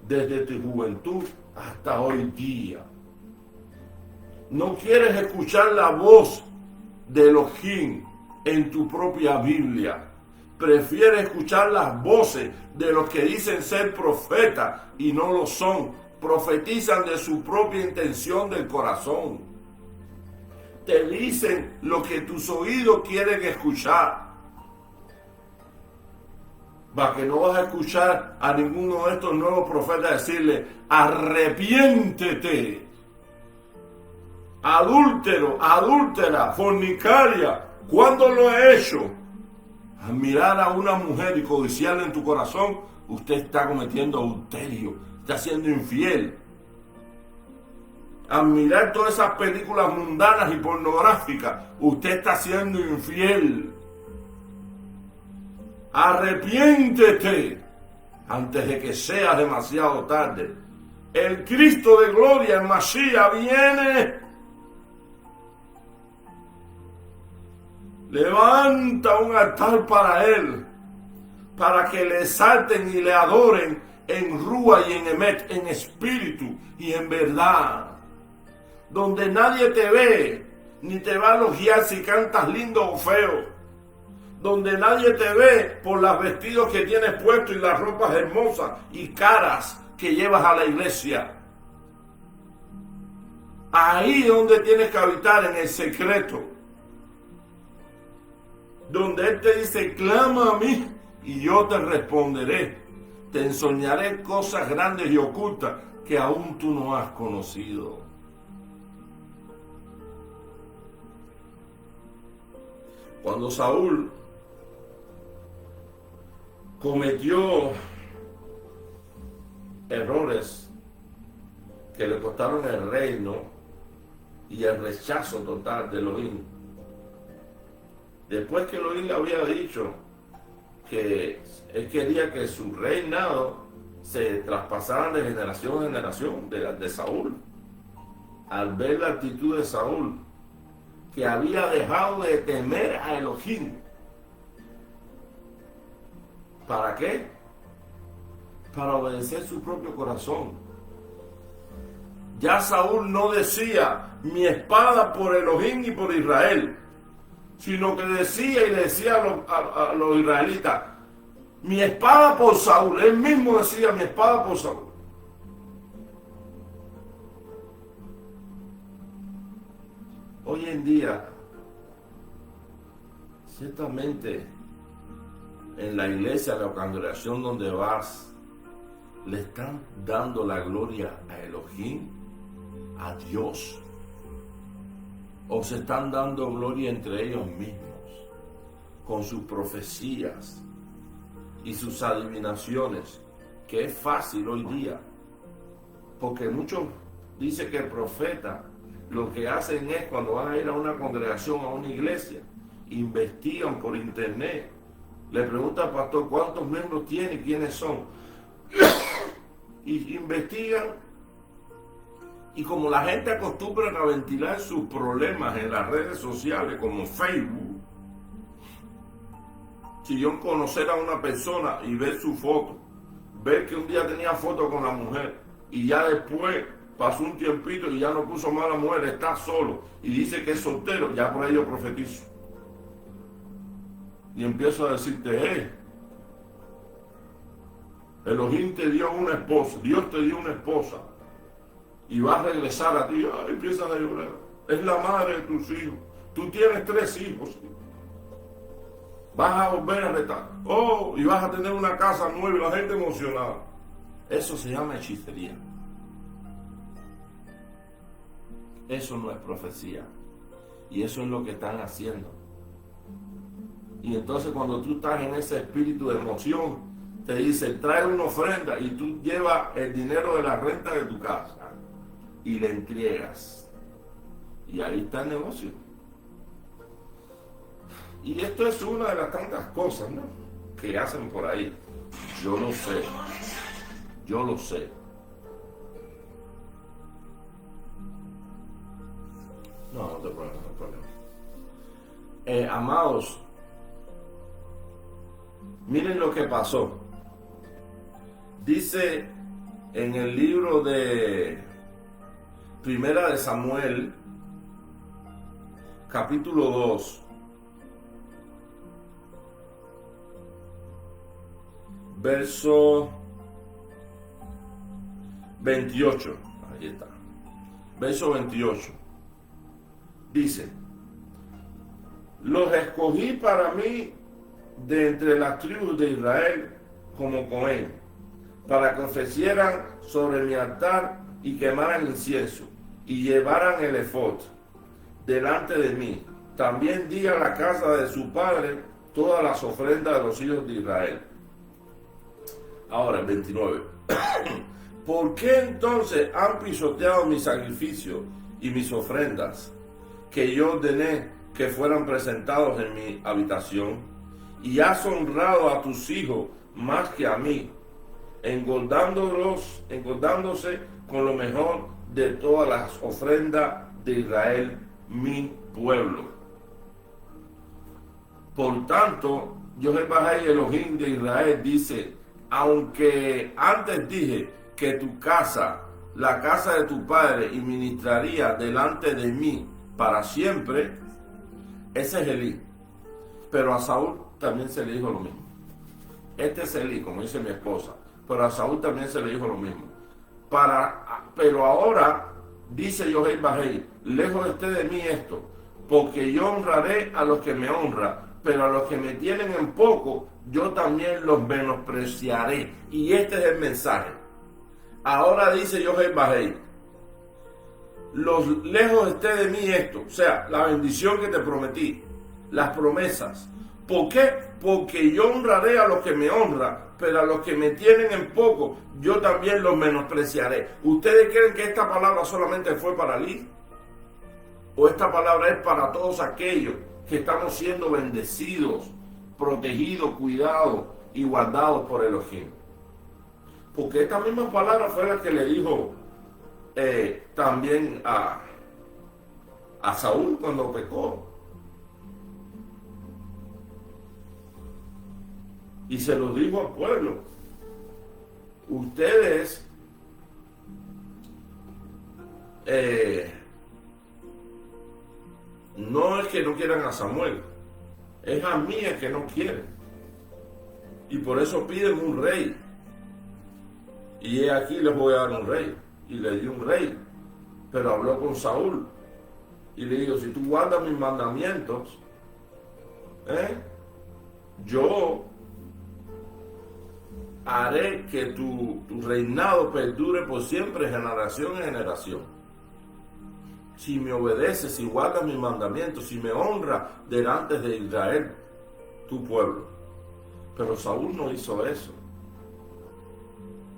S1: desde tu juventud hasta hoy día. No quieres escuchar la voz de Elohim en tu propia Biblia. Prefieres escuchar las voces de los que dicen ser profetas y no lo son. Profetizan de su propia intención del corazón. Te dicen lo que tus oídos quieren escuchar. Va, que no vas a escuchar a ninguno de estos nuevos profetas decirle: arrepiéntete, adúltero, adúltera, fornicaria. ¿Cuándo lo he hecho? Al mirar a una mujer y codiciarla en tu corazón, usted está cometiendo adulterio, está siendo infiel. Al mirar todas esas películas mundanas y pornográficas, usted está siendo infiel. Arrepiéntete antes de que sea demasiado tarde. El Cristo de gloria, el Mashiach, viene. Levanta un altar para Él, para que le exalten y le adoren en Rúa y en Emet, en espíritu y en verdad. donde nadie te ve, ni te va a elogiar si cantas lindo o feo, donde nadie te ve por los vestidos que tienes puestos y las ropas hermosas y caras que llevas a la iglesia. Ahí es donde tienes que habitar, en el secreto, donde Él te dice: clama a mí y yo te responderé, te enseñaré cosas grandes y ocultas que aún tú no has conocido. Cuando Saúl cometió errores que le costaron el reino y el rechazo total de Elohim, después que Elohim le había dicho que él quería que su reinado se traspasara de generación en generación de Saúl, al ver la actitud de Saúl, que había dejado de temer a Elohim. ¿Para qué? Para obedecer su propio corazón. Ya Saúl no decía: mi espada por Elohim y por Israel, sino que decía y le decía a los israelitas: mi espada por Saúl. Él mismo decía: mi espada por Saúl. Hoy en día, ciertamente, en la iglesia, en la congregación donde vas, le están dando la gloria a Elohim, a Dios, o se están dando gloria entre ellos mismos, con sus profecías y sus adivinaciones, que es fácil hoy día, porque muchos dicen que el profeta lo que hacen es, cuando van a ir a una congregación, a una iglesia, investigan por internet, le preguntan al pastor cuántos miembros tiene y quiénes son, y investigan, y como la gente acostumbra a ventilar sus problemas en las redes sociales como Facebook, si yo conocer a una persona y ver su foto, ver que un día tenía foto con la mujer y ya después pasó un tiempito y ya no puso más a la mujer, está solo y dice que es soltero, ya por ahí yo profetizo. Y empiezo a decirte: Elohim te dio una esposa, Dios te dio una esposa y va a regresar a ti. Ay, empiezan a llorar. Es la madre de tus hijos. Tú tienes 3 hijos. Vas a volver a retar. Oh, y vas a tener una casa nueva y la gente emocionada. Eso se llama hechicería. Eso no es profecía. Y eso es lo que están haciendo. Y entonces cuando tú estás en ese espíritu de emoción, te dice: trae una ofrenda, y tú llevas el dinero de la renta de tu casa y le entregas. Y ahí está el negocio. Y esto es una de las tantas cosas, ¿no?, que hacen por ahí. Yo lo sé. Yo lo sé. No te problema, no hay problema. Amados, miren lo que pasó. Dice en el libro de Primera de Samuel, capítulo 2, verso 28. Ahí está. Verso 28. Dice: los escogí para mí de entre las tribus de Israel como Cohen, para que ofrecieran sobre mi altar y quemaran incienso y llevaran el efod delante de mí. También di a la casa de su padre todas las ofrendas de los hijos de Israel. Ahora el 29. ¿Por qué entonces han pisoteado mis sacrificios y mis ofrendas que yo ordené que fueran presentados en mi habitación? Y has honrado a tus hijos más que a mí, engordándose con lo mejor de todas las ofrendas de Israel, mi pueblo. Por tanto, Jehová Elohim de Israel dice: aunque antes dije que tu casa la casa de tu padre y ministraría delante de mí para siempre. Ese es Elí. Pero a Saúl también se le dijo lo mismo. Este es Elí, como dice mi esposa. Pero a Saúl también se le dijo lo mismo. Pero ahora, dice Yohei Bajei, lejos esté de mí esto, porque yo honraré a los que me honran, pero a los que me tienen en poco, yo también los menospreciaré. Y este es el mensaje. Ahora dice Yohei Bajei, lejos esté de mí esto, o sea, la bendición que te prometí, las promesas. ¿Por qué? Porque yo honraré a los que me honran, pero a los que me tienen en poco, yo también los menospreciaré. ¿Ustedes creen que esta palabra solamente fue para Elí? ¿O esta palabra es para todos aquellos que estamos siendo bendecidos, protegidos, cuidados y guardados por Elohim? Porque esta misma palabra fue la que le dijo también a Saúl cuando pecó. Y se lo dijo al pueblo. Ustedes no es que no quieran a Samuel, es a mí el que no quieren. Y por eso piden un rey. Y aquí les voy a dar un rey. Y le dio un rey. Pero habló con Saúl. Y le dijo, si tú guardas mis mandamientos, yo haré que tu reinado perdure por siempre, generación en generación. Si me obedeces, si guardas mis mandamientos, si me honras delante de Israel, tu pueblo. Pero Saúl no hizo eso.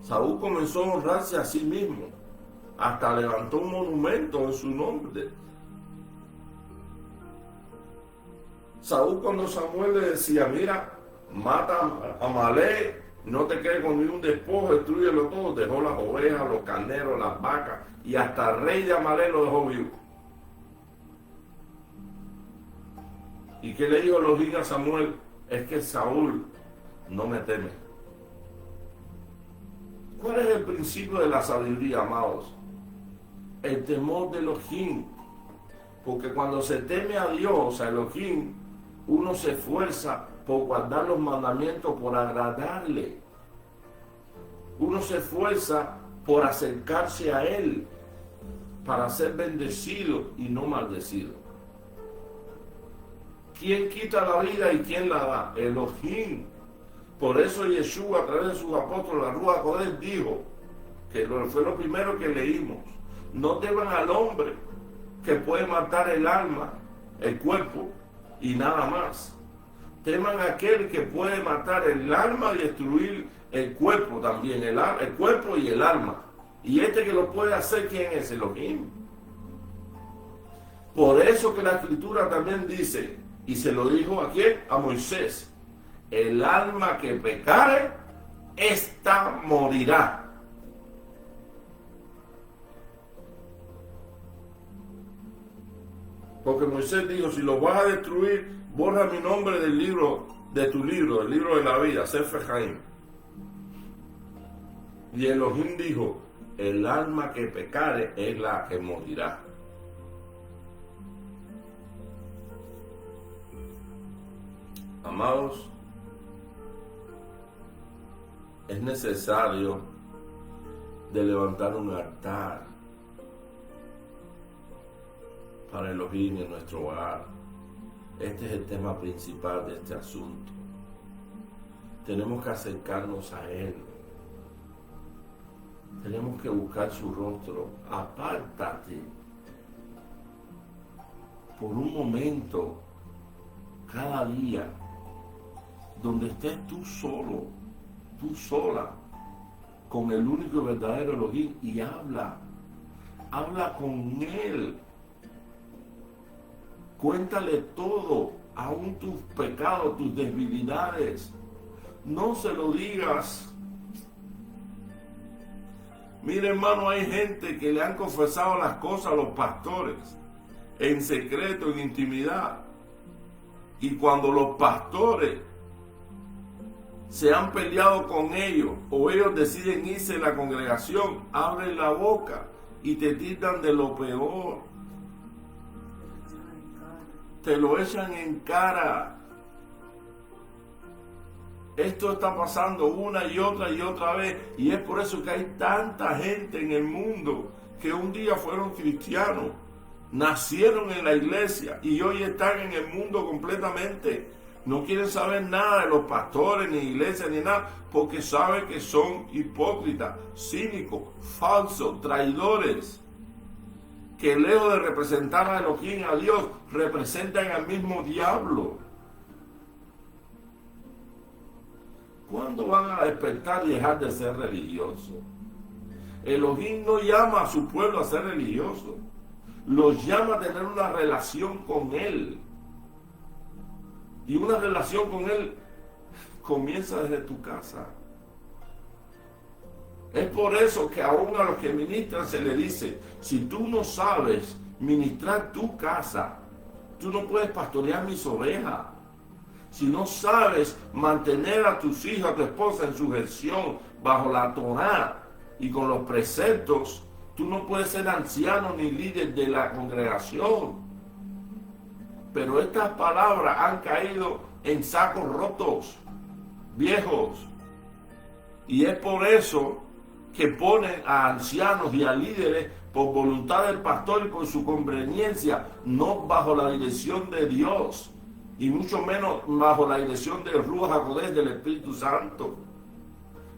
S1: Saúl comenzó a honrarse a sí mismo. Hasta levantó un monumento en su nombre. Saúl, cuando Samuel le decía, mira, mata a Amalek, no te quedes con ningún despojo, destrúyelo todo, dejó las ovejas, los carneros, las vacas, y hasta el rey de Amalek lo dejó vivo. ¿Y qué le dijo Elohim a Samuel? Es que Saúl no me teme. ¿Cuál es el principio de la sabiduría, amados? El temor de Elohim. Porque cuando se teme a Dios, a Elohim, uno se esfuerza por guardar los mandamientos, por agradarle. Uno se esfuerza por acercarse a Él, para ser bendecido y no maldecido. ¿Quién quita la vida y quién la da? Elohim. Por eso Yeshua, a través de sus apóstoles, la Ruach HaKodesh, dijo, que fue lo primero que leímos, no teman al hombre que puede matar el alma, el cuerpo y nada más. Teman a aquel que puede matar el alma y destruir el cuerpo también, el cuerpo y el alma. Y este que lo puede hacer, ¿quién es? Elohim. Por eso que la Escritura también dice, y se lo dijo a quién, a Moisés, el alma que pecare, ésta morirá. Porque Moisés dijo, si lo vas a destruir, borra mi nombre del libro, de tu libro, del libro de la vida, Sefer Haim. Y Elohim dijo, el alma que pecare es la que morirá. Amados, es necesario de levantar un altar para Elohim en nuestro hogar. Este es el tema principal de este asunto. Tenemos que acercarnos a Él. Tenemos que buscar su rostro. Apártate por un momento cada día donde estés tú solo, tú sola, con el único y verdadero Elohim, y habla con Él. Cuéntale todo, aún tus pecados, tus debilidades. No se lo digas. Mire, hermano, hay gente que le han confesado las cosas a los pastores, en secreto, en intimidad. Y cuando los pastores se han peleado con ellos o ellos deciden irse de la congregación, abren la boca y te tildan de lo peor. Te lo echan en cara. Esto está pasando una y otra vez, y es por eso que hay tanta gente en el mundo que un día fueron cristianos, nacieron en la iglesia y hoy están en el mundo completamente. No quieren saber nada de los pastores, ni iglesias, ni nada, porque saben que son hipócritas, cínicos, falsos, traidores, que lejos de representar a Elohim, a Dios, representan al mismo diablo. ¿Cuándo van a despertar y dejar de ser religiosos? Elohim no llama a su pueblo a ser religioso, los llama a tener una relación con Él. Y una relación con Él comienza desde tu casa. Es por eso que aún a los que ministran se le dice, si tú no sabes ministrar tu casa, tú no puedes pastorear mis ovejas. Si no sabes mantener a tus hijos, a tu esposa en sujeción bajo la Torá y con los preceptos, tú no puedes ser anciano ni líder de la congregación. Pero estas palabras han caído en sacos rotos, viejos. Y es por eso que ponen a ancianos y a líderes por voluntad del pastor y por su conveniencia, no bajo la dirección de Dios, y mucho menos bajo la dirección del Ruach HaKodesh, del Espíritu Santo.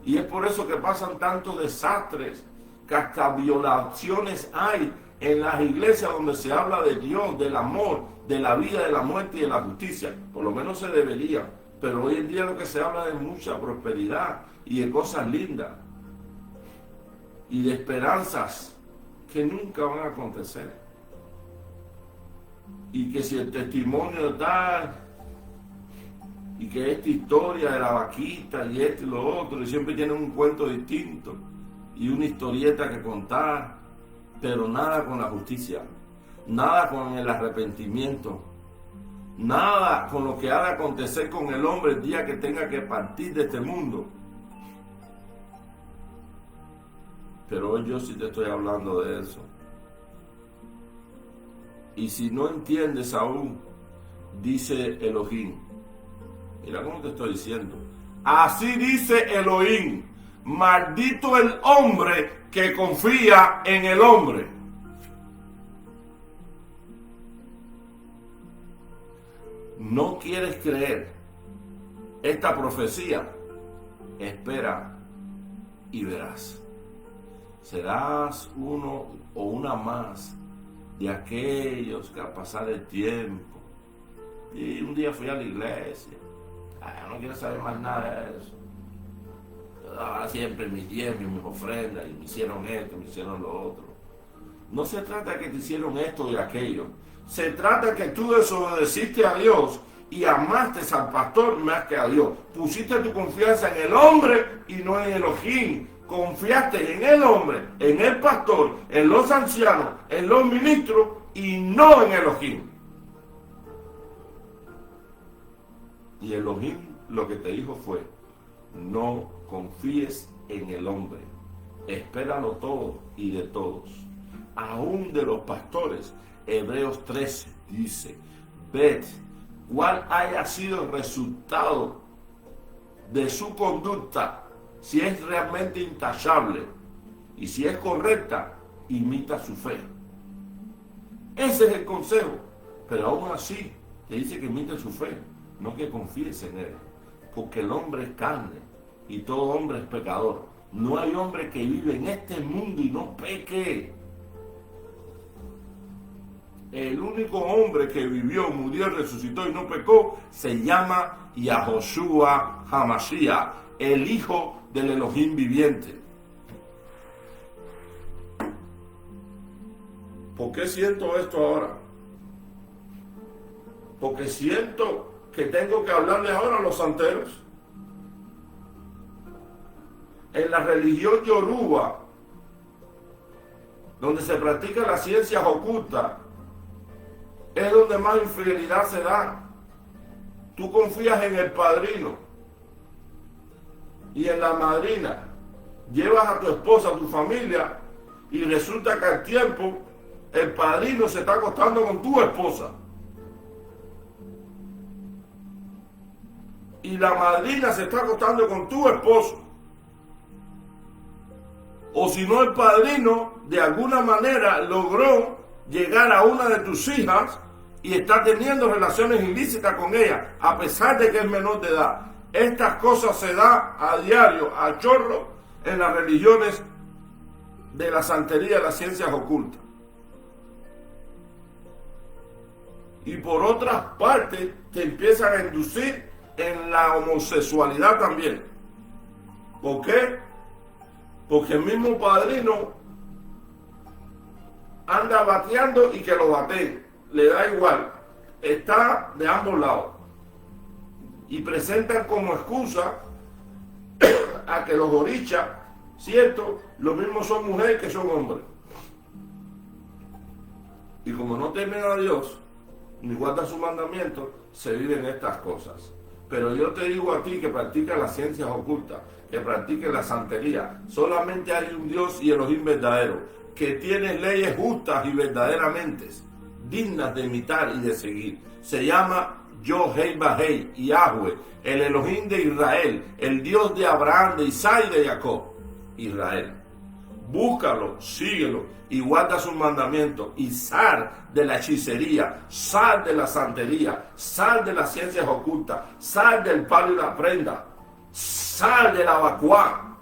S1: Y es por eso que pasan tantos desastres, que hasta violaciones hay en las iglesias donde se habla de Dios, del amor, de la vida, de la muerte y de la justicia. Por lo menos se debería. Pero hoy en día lo que se habla es de mucha prosperidad y de cosas lindas y de esperanzas que nunca van a acontecer. Y que si el testimonio tal, y que esta historia de la vaquita y esto y lo otro, y siempre tienen un cuento distinto y una historieta que contar, pero nada con la justicia, nada con el arrepentimiento, nada con lo que ha de acontecer con el hombre el día que tenga que partir de este mundo. Pero hoy yo sí te estoy hablando de eso. Y si no entiendes aún, dice Elohim, mira cómo te estoy diciendo, así dice Elohim, maldito el hombre que confía en el hombre. ¿No quieres creer esta profecía? Espera y verás. Serás uno o una más de aquellos que al pasar el tiempo, y un día fui a la iglesia, no quiero saber más nada de eso. Yo daba siempre mis diezmos, mis ofrendas, y me hicieron esto, me hicieron lo otro. No se trata de que te hicieron esto y aquello. Se trata de que tú desobedeciste a Dios y amaste al pastor más que a Dios. Pusiste tu confianza en el hombre y no en Elohim. Confiaste en el hombre, en el pastor, en los ancianos, en los ministros y no en Elohim. Y Elohim lo que te dijo fue, no confíes en el hombre, espéralo todo y de todos, aún de los pastores. Hebreos 13 dice, ved cuál haya sido el resultado de su conducta, si es realmente intachable y si es correcta, imita su fe. Ese es el consejo, pero aún así te dice que imite su fe, no que confíes en él, porque el hombre es carne y todo hombre es pecador. No hay hombre que vive en este mundo y no peque. El único hombre que vivió, murió, resucitó y no pecó se llama Yahoshua HaMashiach, el hijo del Elohim viviente. ¿Por qué siento esto ahora? Porque siento que tengo que hablarles ahora a los santeros. En la religión yoruba, donde se practica las ciencias ocultas, es donde más infidelidad se da. Tú confías en el padrino y en la madrina llevas a tu esposa, a tu familia, y resulta que al tiempo el padrino se está acostando con tu esposa. Y la madrina se está acostando con tu esposo. O si no, el padrino de alguna manera logró llegar a una de tus hijas y está teniendo relaciones ilícitas con ella, a pesar de que es menor de edad. Estas cosas se dan a diario, a chorro, en las religiones de la santería y las ciencias ocultas. Y por otras partes te empiezan a inducir en la homosexualidad también. ¿Por qué? Porque el mismo padrino anda bateando y que lo bateen. Le da igual. Está de ambos lados. Y presentan como excusa a que los orichas, ¿cierto? Los mismos son mujeres que son hombres. Y como no temen a Dios, ni guardan sus mandamientos, se viven estas cosas. Pero yo te digo a ti que practicas las ciencias ocultas, que practiques la santería. Solamente hay un Dios y Elohim verdadero, que tiene leyes justas y verdaderamente dignas de imitar y de seguir. Se llama Yohei Bahei, Yahweh, el Elohim de Israel, el Dios de Abraham, de Isaac y de Jacob, Israel. Búscalo, síguelo y guarda sus mandamientos y sal de la hechicería, sal de la santería, sal de las ciencias ocultas, sal del palo y la prenda, sal de la vacuá,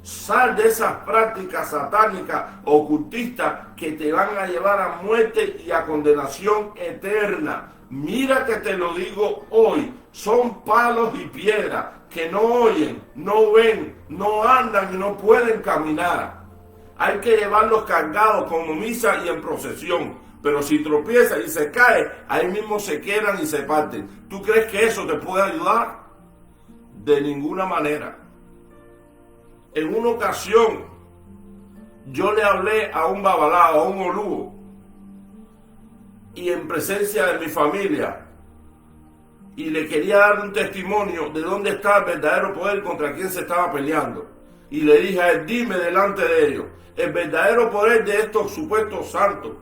S1: sal de esas prácticas satánicas ocultistas que te van a llevar a muerte y a condenación eterna. Mira que te lo digo hoy, son palos y piedras que no oyen, no ven, no andan y no pueden caminar. Hay que llevarlos cargados como misa y en procesión. Pero si tropieza y se cae, ahí mismo se quedan y se parten. ¿Tú crees que eso te puede ayudar? De ninguna manera. En una ocasión, yo le hablé a un babalao, a un olúo, y en presencia de mi familia, y le quería dar un testimonio de dónde está el verdadero poder contra quien se estaba peleando. Y le dije a él, dime delante de ellos, el verdadero poder de estos supuestos santos,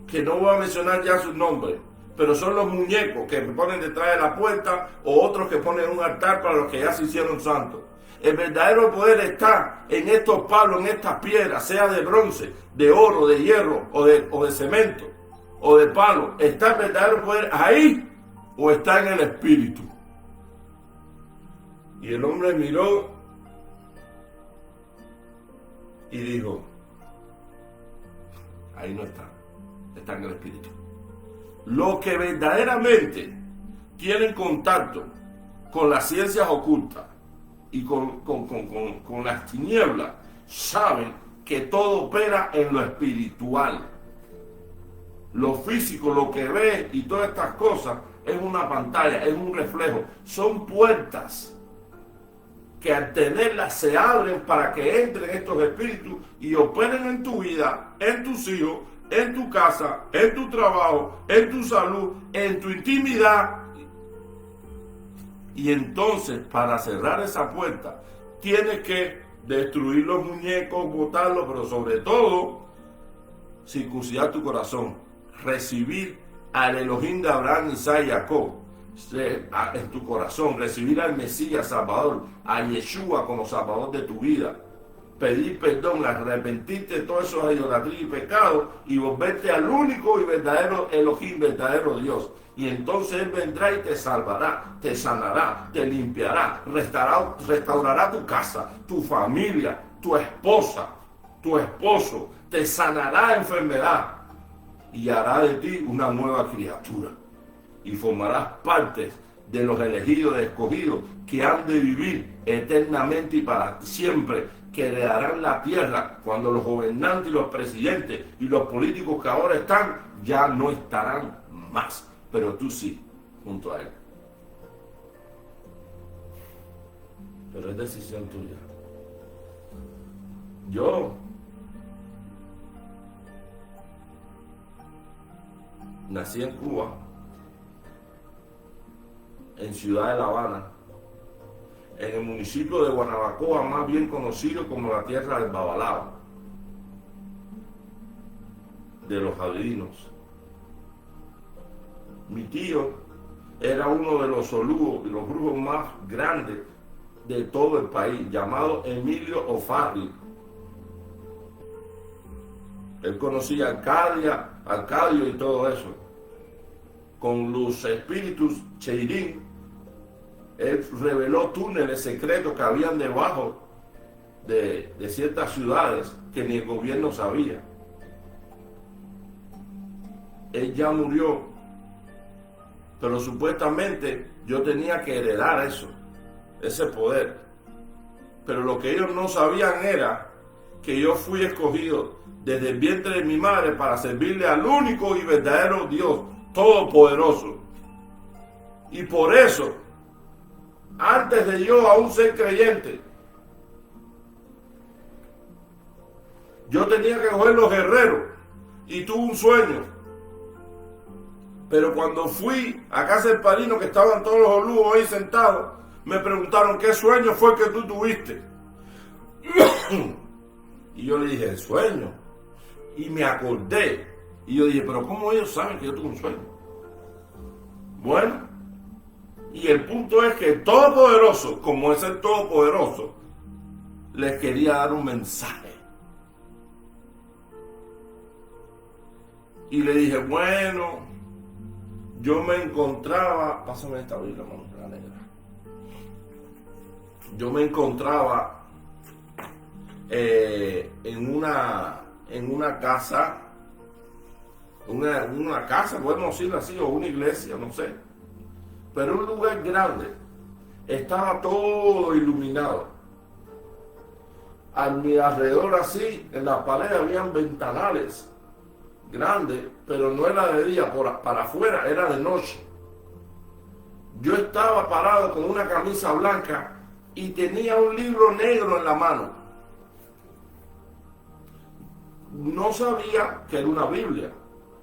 S1: que no voy a mencionar ya sus nombres, pero son los muñecos que ponen detrás de la puerta o otros que ponen un altar para los que ya se hicieron santos. El verdadero poder está en estos palos, en estas piedras, sea de bronce, de oro, de hierro o de cemento o de palo. ¿Está el verdadero poder ahí o está en el espíritu? Y el hombre miró y dijo, ahí no está, está en el espíritu. Los que verdaderamente tienen contacto con las ciencias ocultas y con las tinieblas, saben que todo opera en lo espiritual. Lo físico, lo que ve y todas estas cosas es una pantalla, es un reflejo, son puertas que al tenerlas se abren para que entren estos espíritus y operen en tu vida, en tus hijos, en tu casa, en tu trabajo, en tu salud, en tu intimidad. Y entonces, para cerrar esa puerta, tienes que destruir los muñecos, botarlos, pero sobre todo, circuncidar tu corazón, recibir al Elohim de Abraham, Isaac y Jacob en tu corazón, recibir al Mesías Salvador, a Yeshua como Salvador de tu vida, pedir perdón, arrepentirte de todos esos idolatrías y pecados y volverte al único y verdadero Elohim, verdadero Dios. Y entonces Él vendrá y te salvará, te sanará, te limpiará, restaurará tu casa, tu familia, tu esposa, tu esposo, te sanará enfermedad y hará de ti una nueva criatura. Y formarás parte de los elegidos, de escogidos, que han de vivir eternamente y para siempre, que heredarán la tierra cuando los gobernantes y los presidentes y los políticos que ahora están ya no estarán más, pero tú sí, junto a Él. Pero es decisión tuya. Yo nací en Cuba, en Ciudad de La Habana, en el municipio de Guanabacoa, más bien conocido como la tierra del Babalao, de los javidinos. Mi tío era uno de los solúos y los brujos más grandes de todo el país, llamado Emilio O'Farrill. Él conocía Arcadio y todo eso. Con los espíritus Cheirín, él reveló túneles secretos que habían debajo de ciertas ciudades que ni el gobierno sabía. Él ya murió, pero supuestamente yo tenía que heredar eso, ese poder. Pero lo que ellos no sabían era que yo fui escogido desde el vientre de mi madre para servirle al único y verdadero Dios todopoderoso. Y por eso, antes de yo aún ser creyente, yo tenía que coger los guerreros y tuve un sueño. Pero cuando fui a casa del padrino, que estaban todos los olugos ahí sentados, me preguntaron, ¿qué sueño fue que tú tuviste? Y yo le dije, el sueño. Y me acordé. Y yo dije, pero ¿cómo ellos saben que yo tuve un sueño? Bueno, y el punto es que el Todopoderoso, como es el Todopoderoso, les quería dar un mensaje. Y le dije, bueno, yo me encontraba, pásame esta Biblia, hermano, la negra. Yo me encontraba en una casa, una casa, podemos decirlo así, o una iglesia, no sé. Pero un lugar grande, estaba todo iluminado. A mi alrededor así, en las paredes habían ventanales grandes, pero no era de día, para afuera, era de noche. Yo estaba parado con una camisa blanca y tenía un libro negro en la mano. No sabía que era una Biblia,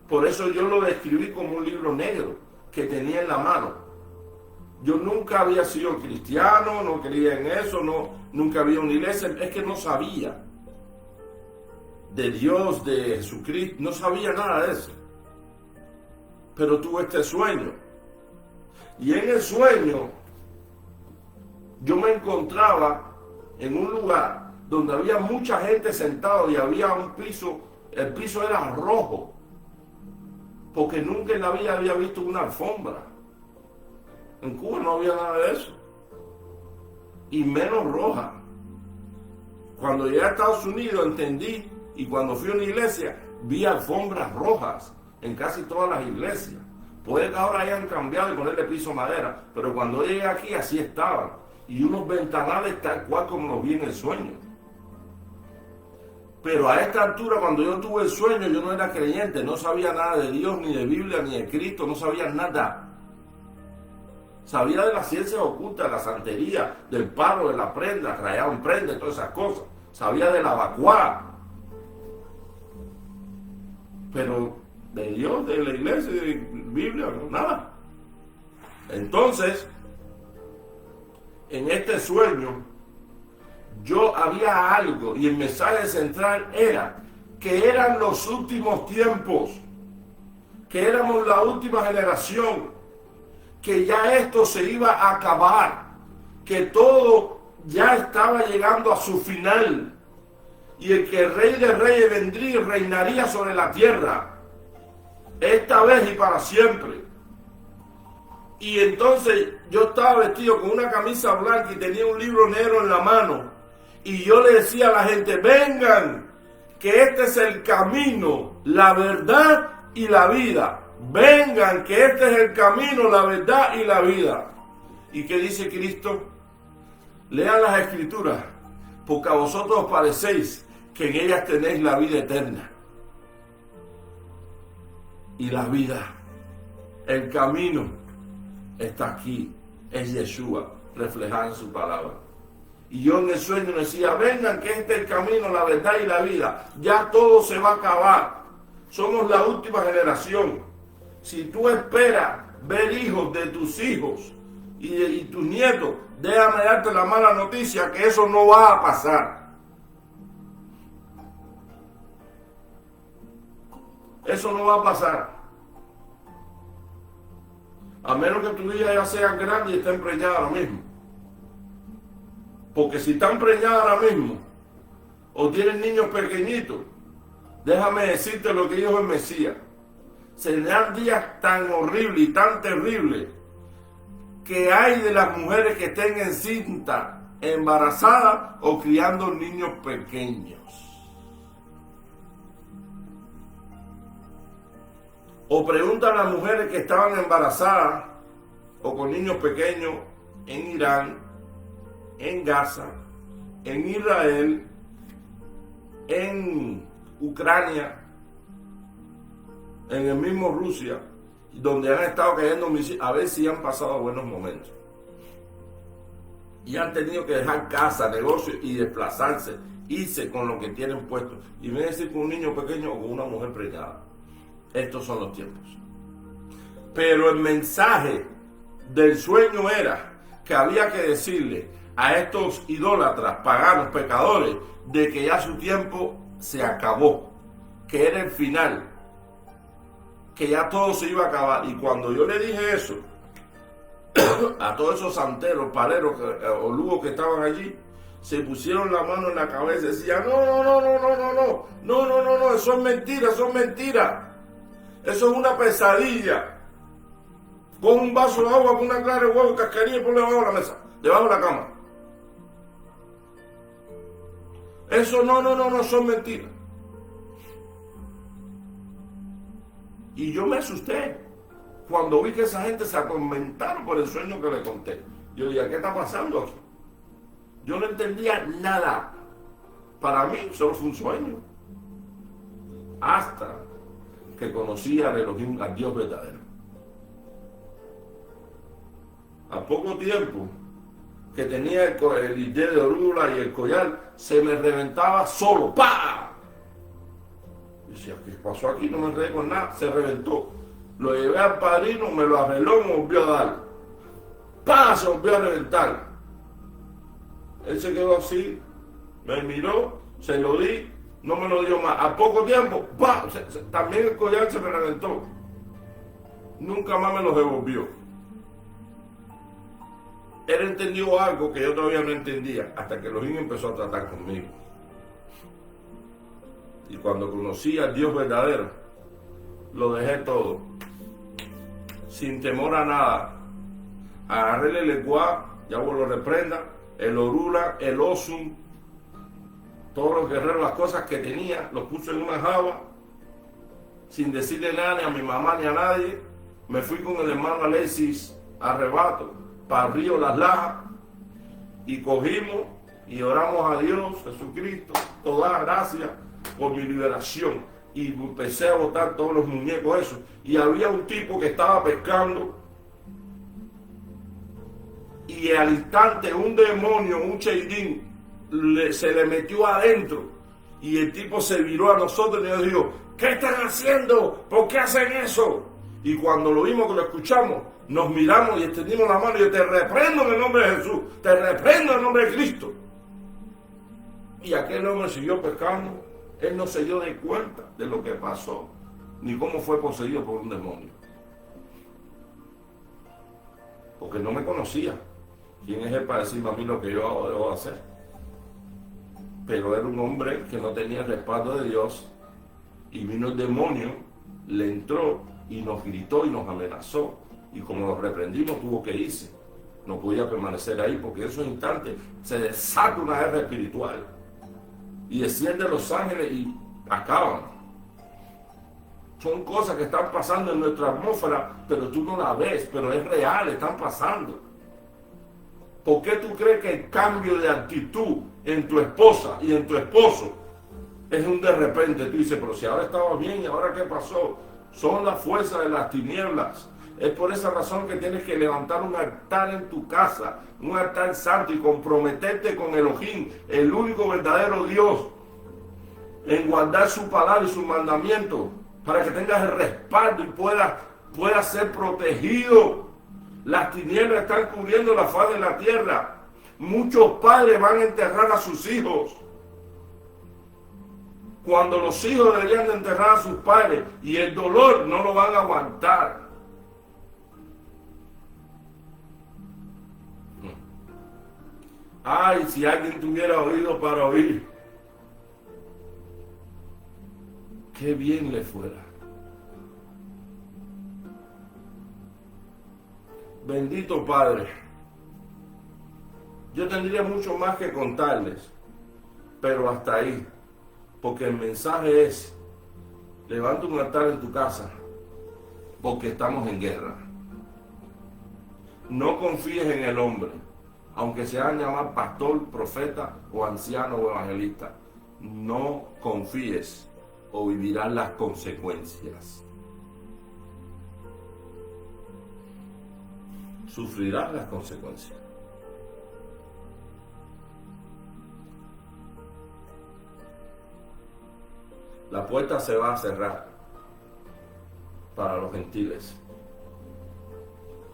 S1: por eso yo lo describí como un libro negro que tenía en la mano. Yo nunca había sido cristiano, no creía en eso, nunca había una iglesia, es que no sabía de Dios, de Jesucristo, no sabía nada de eso. Pero tuve este sueño. Y en el sueño yo me encontraba en un lugar donde había mucha gente sentada y había un piso, el piso era rojo, porque nunca en la vida había visto una alfombra. En Cuba no había nada de eso, y menos roja. Cuando llegué a Estados Unidos entendí, y cuando fui a una iglesia vi alfombras rojas en casi todas las iglesias. Puede que ahora hayan cambiado y ponerle piso madera, pero cuando llegué aquí así estaban, y unos ventanales tal cual como los vi en el sueño. Pero a esta altura, cuando yo tuve el sueño, yo no era creyente, no sabía nada de Dios, ni de Biblia, ni de Cristo, no sabía nada. Sabía de las ciencias ocultas, de la santería, del palo, de la prenda, rayaban prenda, todas esas cosas. Sabía de la vacuá. Pero de Dios, de la iglesia, de Biblia, no, nada. Entonces, en este sueño, yo había algo, y el mensaje central era que eran los últimos tiempos, que éramos la última generación, que ya esto se iba a acabar, que todo ya estaba llegando a su final, y el que el Rey de Reyes vendría y reinaría sobre la tierra, esta vez y para siempre. Y entonces yo estaba vestido con una camisa blanca y tenía un libro negro en la mano, y yo le decía a la gente, vengan, que este es el camino, la verdad y la vida. Vengan, que este es el camino, la verdad y la vida. ¿Y qué dice Cristo? Lean las Escrituras, porque a vosotros os parecéis que en ellas tenéis la vida eterna. Y la vida, el camino, está aquí, es Yeshua, reflejado en su palabra. Y yo en el sueño decía, vengan, que este es el camino, la verdad y la vida. Ya todo se va a acabar. Somos la última generación. Si tú esperas ver hijos de tus hijos y tus nietos, déjame darte la mala noticia que eso no va a pasar. Eso no va a pasar. A menos que tu hija ya sea grande y esté preñada ahora mismo. Porque si están preñadas ahora mismo, o tienen niños pequeñitos, déjame decirte lo que dijo el Mesías. Serán días tan horribles y tan terribles que hay de las mujeres que estén encintas, embarazadas o criando niños pequeños. O preguntan a las mujeres que estaban embarazadas o con niños pequeños en Irán, en Gaza, en Israel, en Ucrania, en el mismo Rusia, donde han estado cayendo misiles, a ver si han pasado buenos momentos. Y han tenido que dejar casa, negocios y desplazarse, irse con lo que tienen puesto. Y viene a decir con un niño pequeño o con una mujer preñada. Estos son los tiempos. Pero el mensaje del sueño era que había que decirle a estos idólatras, paganos, pecadores, de que ya su tiempo se acabó, que era el final, que ya todo se iba a acabar. Y cuando yo le dije eso a todos esos santeros, paleros o lugos que estaban allí, se pusieron la mano en la cabeza y decían, no, eso es mentira, eso es mentira. Eso es una pesadilla. Con un vaso de agua, con una clara de huevo y cascarilla y ponle debajo de la mesa, debajo de la cama. Eso no, son mentiras. Y yo me asusté cuando vi que esa gente se atormentaron por el sueño que le conté. Yo dije, ¿qué está pasando aquí? Yo no entendía nada. Para mí solo fue un sueño. Hasta que conocí al Elohim, al Dios verdadero. A poco tiempo que tenía el idea de orula y el collar, se me reventaba solo. ¡Pah! Y decía, ¿qué pasó aquí? No me enredé con nada. Se reventó. Lo llevé al padrino, me lo arregló, me volvió a dar. ¡Pah! Se volvió a reventar. Él se quedó así, me miró, se lo di, no me lo dio más. A poco tiempo, ¡pah! También el collar se me reventó. Nunca más me lo devolvió. Él entendió algo que yo todavía no entendía, hasta que Elohim empezó a tratar conmigo. Y cuando conocí al Dios verdadero, lo dejé todo, sin temor a nada. Agarré el Ecuá, ya vos lo reprenda, el Orula, el Osum, todos los guerreros, las cosas que tenía, los puse en una java, sin decirle nada ni a mi mamá ni a nadie. Me fui con el hermano Alexis a Rebato, para el río Las Lajas, y cogimos y oramos a Dios, Jesucristo, toda gracias por mi liberación. Y empecé a botar todos los muñecos esos. Y había un tipo que estaba pescando, y al instante un demonio, un cheidín, se le metió adentro, y el tipo se viró a nosotros y nos dijo, ¿qué están haciendo? ¿Por qué hacen eso? Y cuando lo vimos, que lo escuchamos, nos miramos y extendimos la mano y yo te reprendo en el nombre de Jesús, te reprendo en el nombre de Cristo. Y aquel hombre siguió pescando. Él no se dio de cuenta de lo que pasó, ni cómo fue poseído por un demonio. Porque no me conocía. ¿Quién es él para decirme a mí lo que yo debo hacer? Pero era un hombre que no tenía el respaldo de Dios, y vino el demonio, le entró y nos gritó y nos amenazó. Y como lo reprendimos, tuvo que irse. No podía permanecer ahí, porque en esos instantes se desata una guerra espiritual. Y descienden los ángeles y acaban. Son cosas que están pasando en nuestra atmósfera, pero tú no la ves, pero es real, están pasando. ¿Por qué tú crees que el cambio de actitud en tu esposa y en tu esposo es un de repente? Tú dices, pero si ahora estaba bien, ¿y ahora qué pasó? Son las fuerzas de las tinieblas. Es por esa razón que tienes que levantar un altar en tu casa, un altar santo, y comprometerte con Elohim, el único verdadero Dios, en guardar su palabra y sus mandamientos, para que tengas el respaldo y puedas ser protegido Las tinieblas están cubriendo la faz de la tierra. Muchos padres van a enterrar a sus hijos, cuando los hijos deberían de enterrar a sus padres, y el dolor no lo van a aguantar. Ay, si alguien tuviera oído para oír, qué bien le fuera. Bendito Padre. Yo tendría mucho más que contarles, pero hasta ahí, porque el mensaje es: levanta un altar en tu casa, porque estamos en guerra. No confíes en el hombre, aunque se hagan llamar pastor, profeta o anciano o evangelista. No confíes o vivirás las consecuencias. Sufrirás las consecuencias. La puerta se va a cerrar para los gentiles.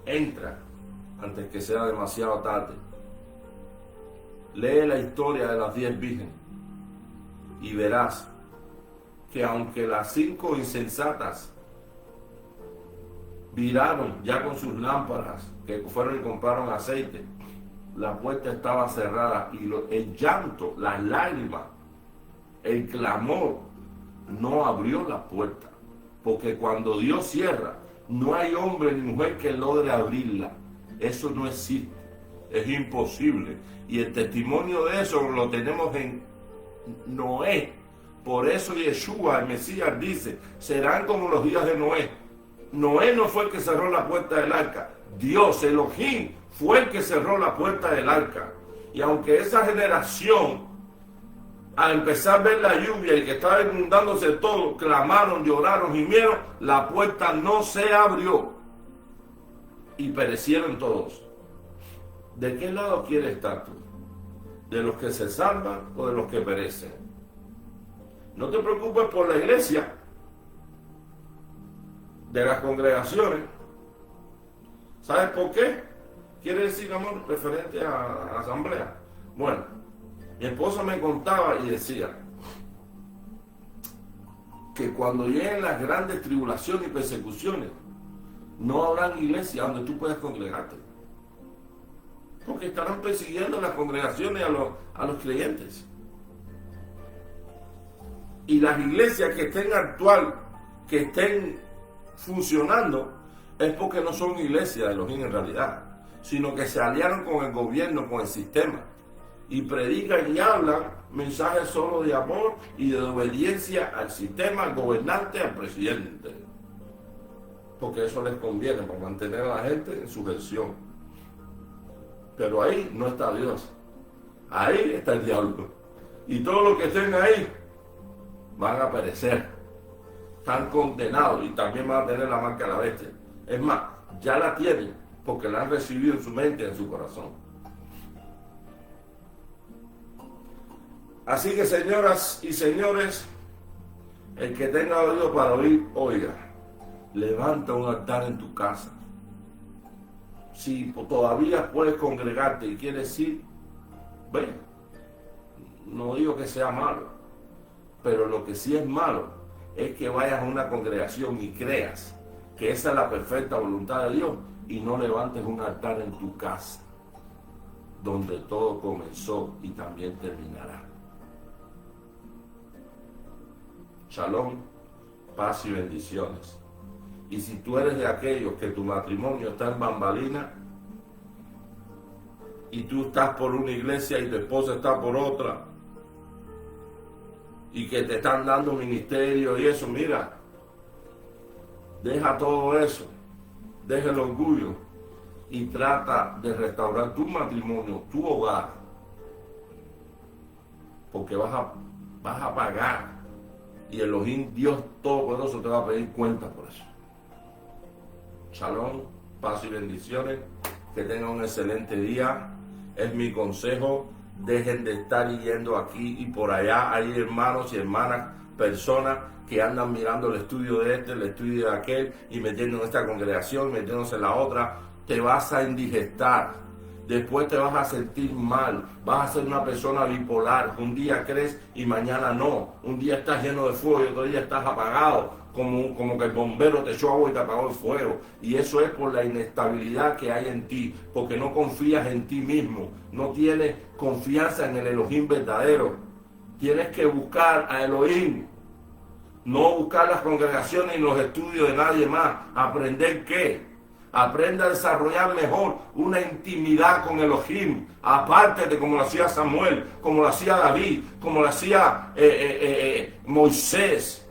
S1: Entra antes que sea demasiado tarde. Lee la historia de las 10 vírgenes y verás que aunque las 5 insensatas viraron ya con sus lámparas, que fueron y compraron aceite, la puerta estaba cerrada, y el llanto, las lágrimas, el clamor no abrió la puerta, porque cuando Dios cierra, no hay hombre ni mujer que logre abrirla. Eso no existe, es imposible, y el testimonio de eso lo tenemos en Noé. Por eso Yeshua, el Mesías, dice: serán como los días de Noé. Noé no fue el que cerró la puerta del arca, Dios, Elohim, fue el que cerró la puerta del arca. Y aunque esa generación, al empezar a ver la lluvia y que estaba inundándose todo, clamaron, lloraron, gimieron, la puerta no se abrió y perecieron todos. ¿De qué lado quieres estar tú? ¿De los que se salvan o de los que perecen? No te preocupes por la iglesia, de las congregaciones. ¿Sabes por qué? Quiere decir, amor, referente a la asamblea. Bueno, mi esposa me contaba y decía que cuando lleguen las grandes tribulaciones y persecuciones, no habrán iglesias donde tú puedas congregarte, porque estarán persiguiendo las congregaciones a los creyentes. Y las iglesias que estén que estén funcionando, es porque no son iglesias de Elohim en realidad, sino que se aliaron con el gobierno, con el sistema, y predican y hablan mensajes solo de amor y de obediencia al sistema, al gobernante, al presidente, porque eso les conviene para mantener a la gente en sujeción. Pero ahí no está Dios, ahí está el diablo, y todos los que estén ahí van a perecer, están condenados, y también van a tener la marca de la bestia. Es más, ya la tienen, porque la han recibido en su mente y en su corazón. Así que, señoras y señores, el que tenga oído para oír, oiga. Levanta un altar en tu casa. Si todavía puedes congregarte y quieres ir, ven. No digo que sea malo, pero lo que sí es malo es que vayas a una congregación y creas que esa es la perfecta voluntad de Dios y no levantes un altar en tu casa, donde todo comenzó y también terminará. Shalom, paz y bendiciones. Y si tú eres de aquellos que tu matrimonio está en bambalina y tú estás por una iglesia y tu esposa está por otra, y que te están dando ministerio y eso, mira, deja todo eso, deja el orgullo y trata de restaurar tu matrimonio, tu hogar, porque vas a pagar, y Elohim, Dios Todopoderoso, te va a pedir cuenta por eso. Shalom, paz y bendiciones, que tengan un excelente día. Es mi consejo. Dejen de estar yendo aquí y por allá. Hay hermanos y hermanas, personas que andan mirando el estudio de este, el estudio de aquel, y metiendo en esta congregación, metiéndose en la otra. te vas a indigestar. Después te vas a sentir mal, vas a ser una persona bipolar. Un día crees y mañana no. Un día estás lleno de fuego y otro día estás apagado, como que el bombero te echó agua y te apagó el fuego. Y eso es por la inestabilidad que hay en ti, porque no confías en ti mismo, no tienes confianza en el Elohim verdadero. Tienes que buscar a Elohim, no buscar las congregaciones y los estudios de nadie más. ¿Aprender qué? Aprende a desarrollar mejor una intimidad con Elohim. Apártate como lo hacía Samuel, como lo hacía David, como lo hacía Moisés,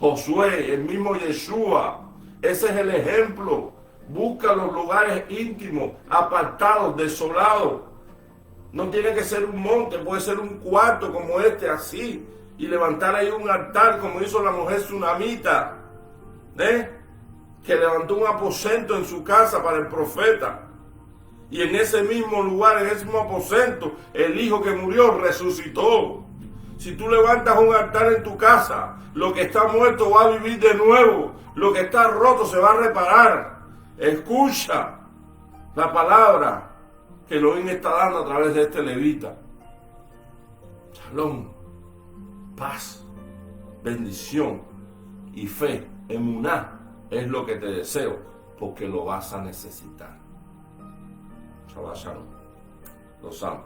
S1: Josué, el mismo Yeshua. Ese es el ejemplo. Busca los lugares íntimos, apartados, desolados. No tiene que ser un monte, puede ser un cuarto como este, así. Y levantar ahí un altar como hizo la mujer tsunamita. Que levantó un aposento en su casa para el profeta. Y en ese mismo lugar, en ese mismo aposento, el hijo que murió resucitó. Si tú levantas un altar en tu casa, lo que está muerto va a vivir de nuevo. Lo que está roto se va a reparar. Escucha la palabra que Elohim está dando a través de este levita. Shalom, paz, bendición y fe, emuná. Es lo que te deseo, porque lo vas a necesitar. Shabbat Shalom. Los amo.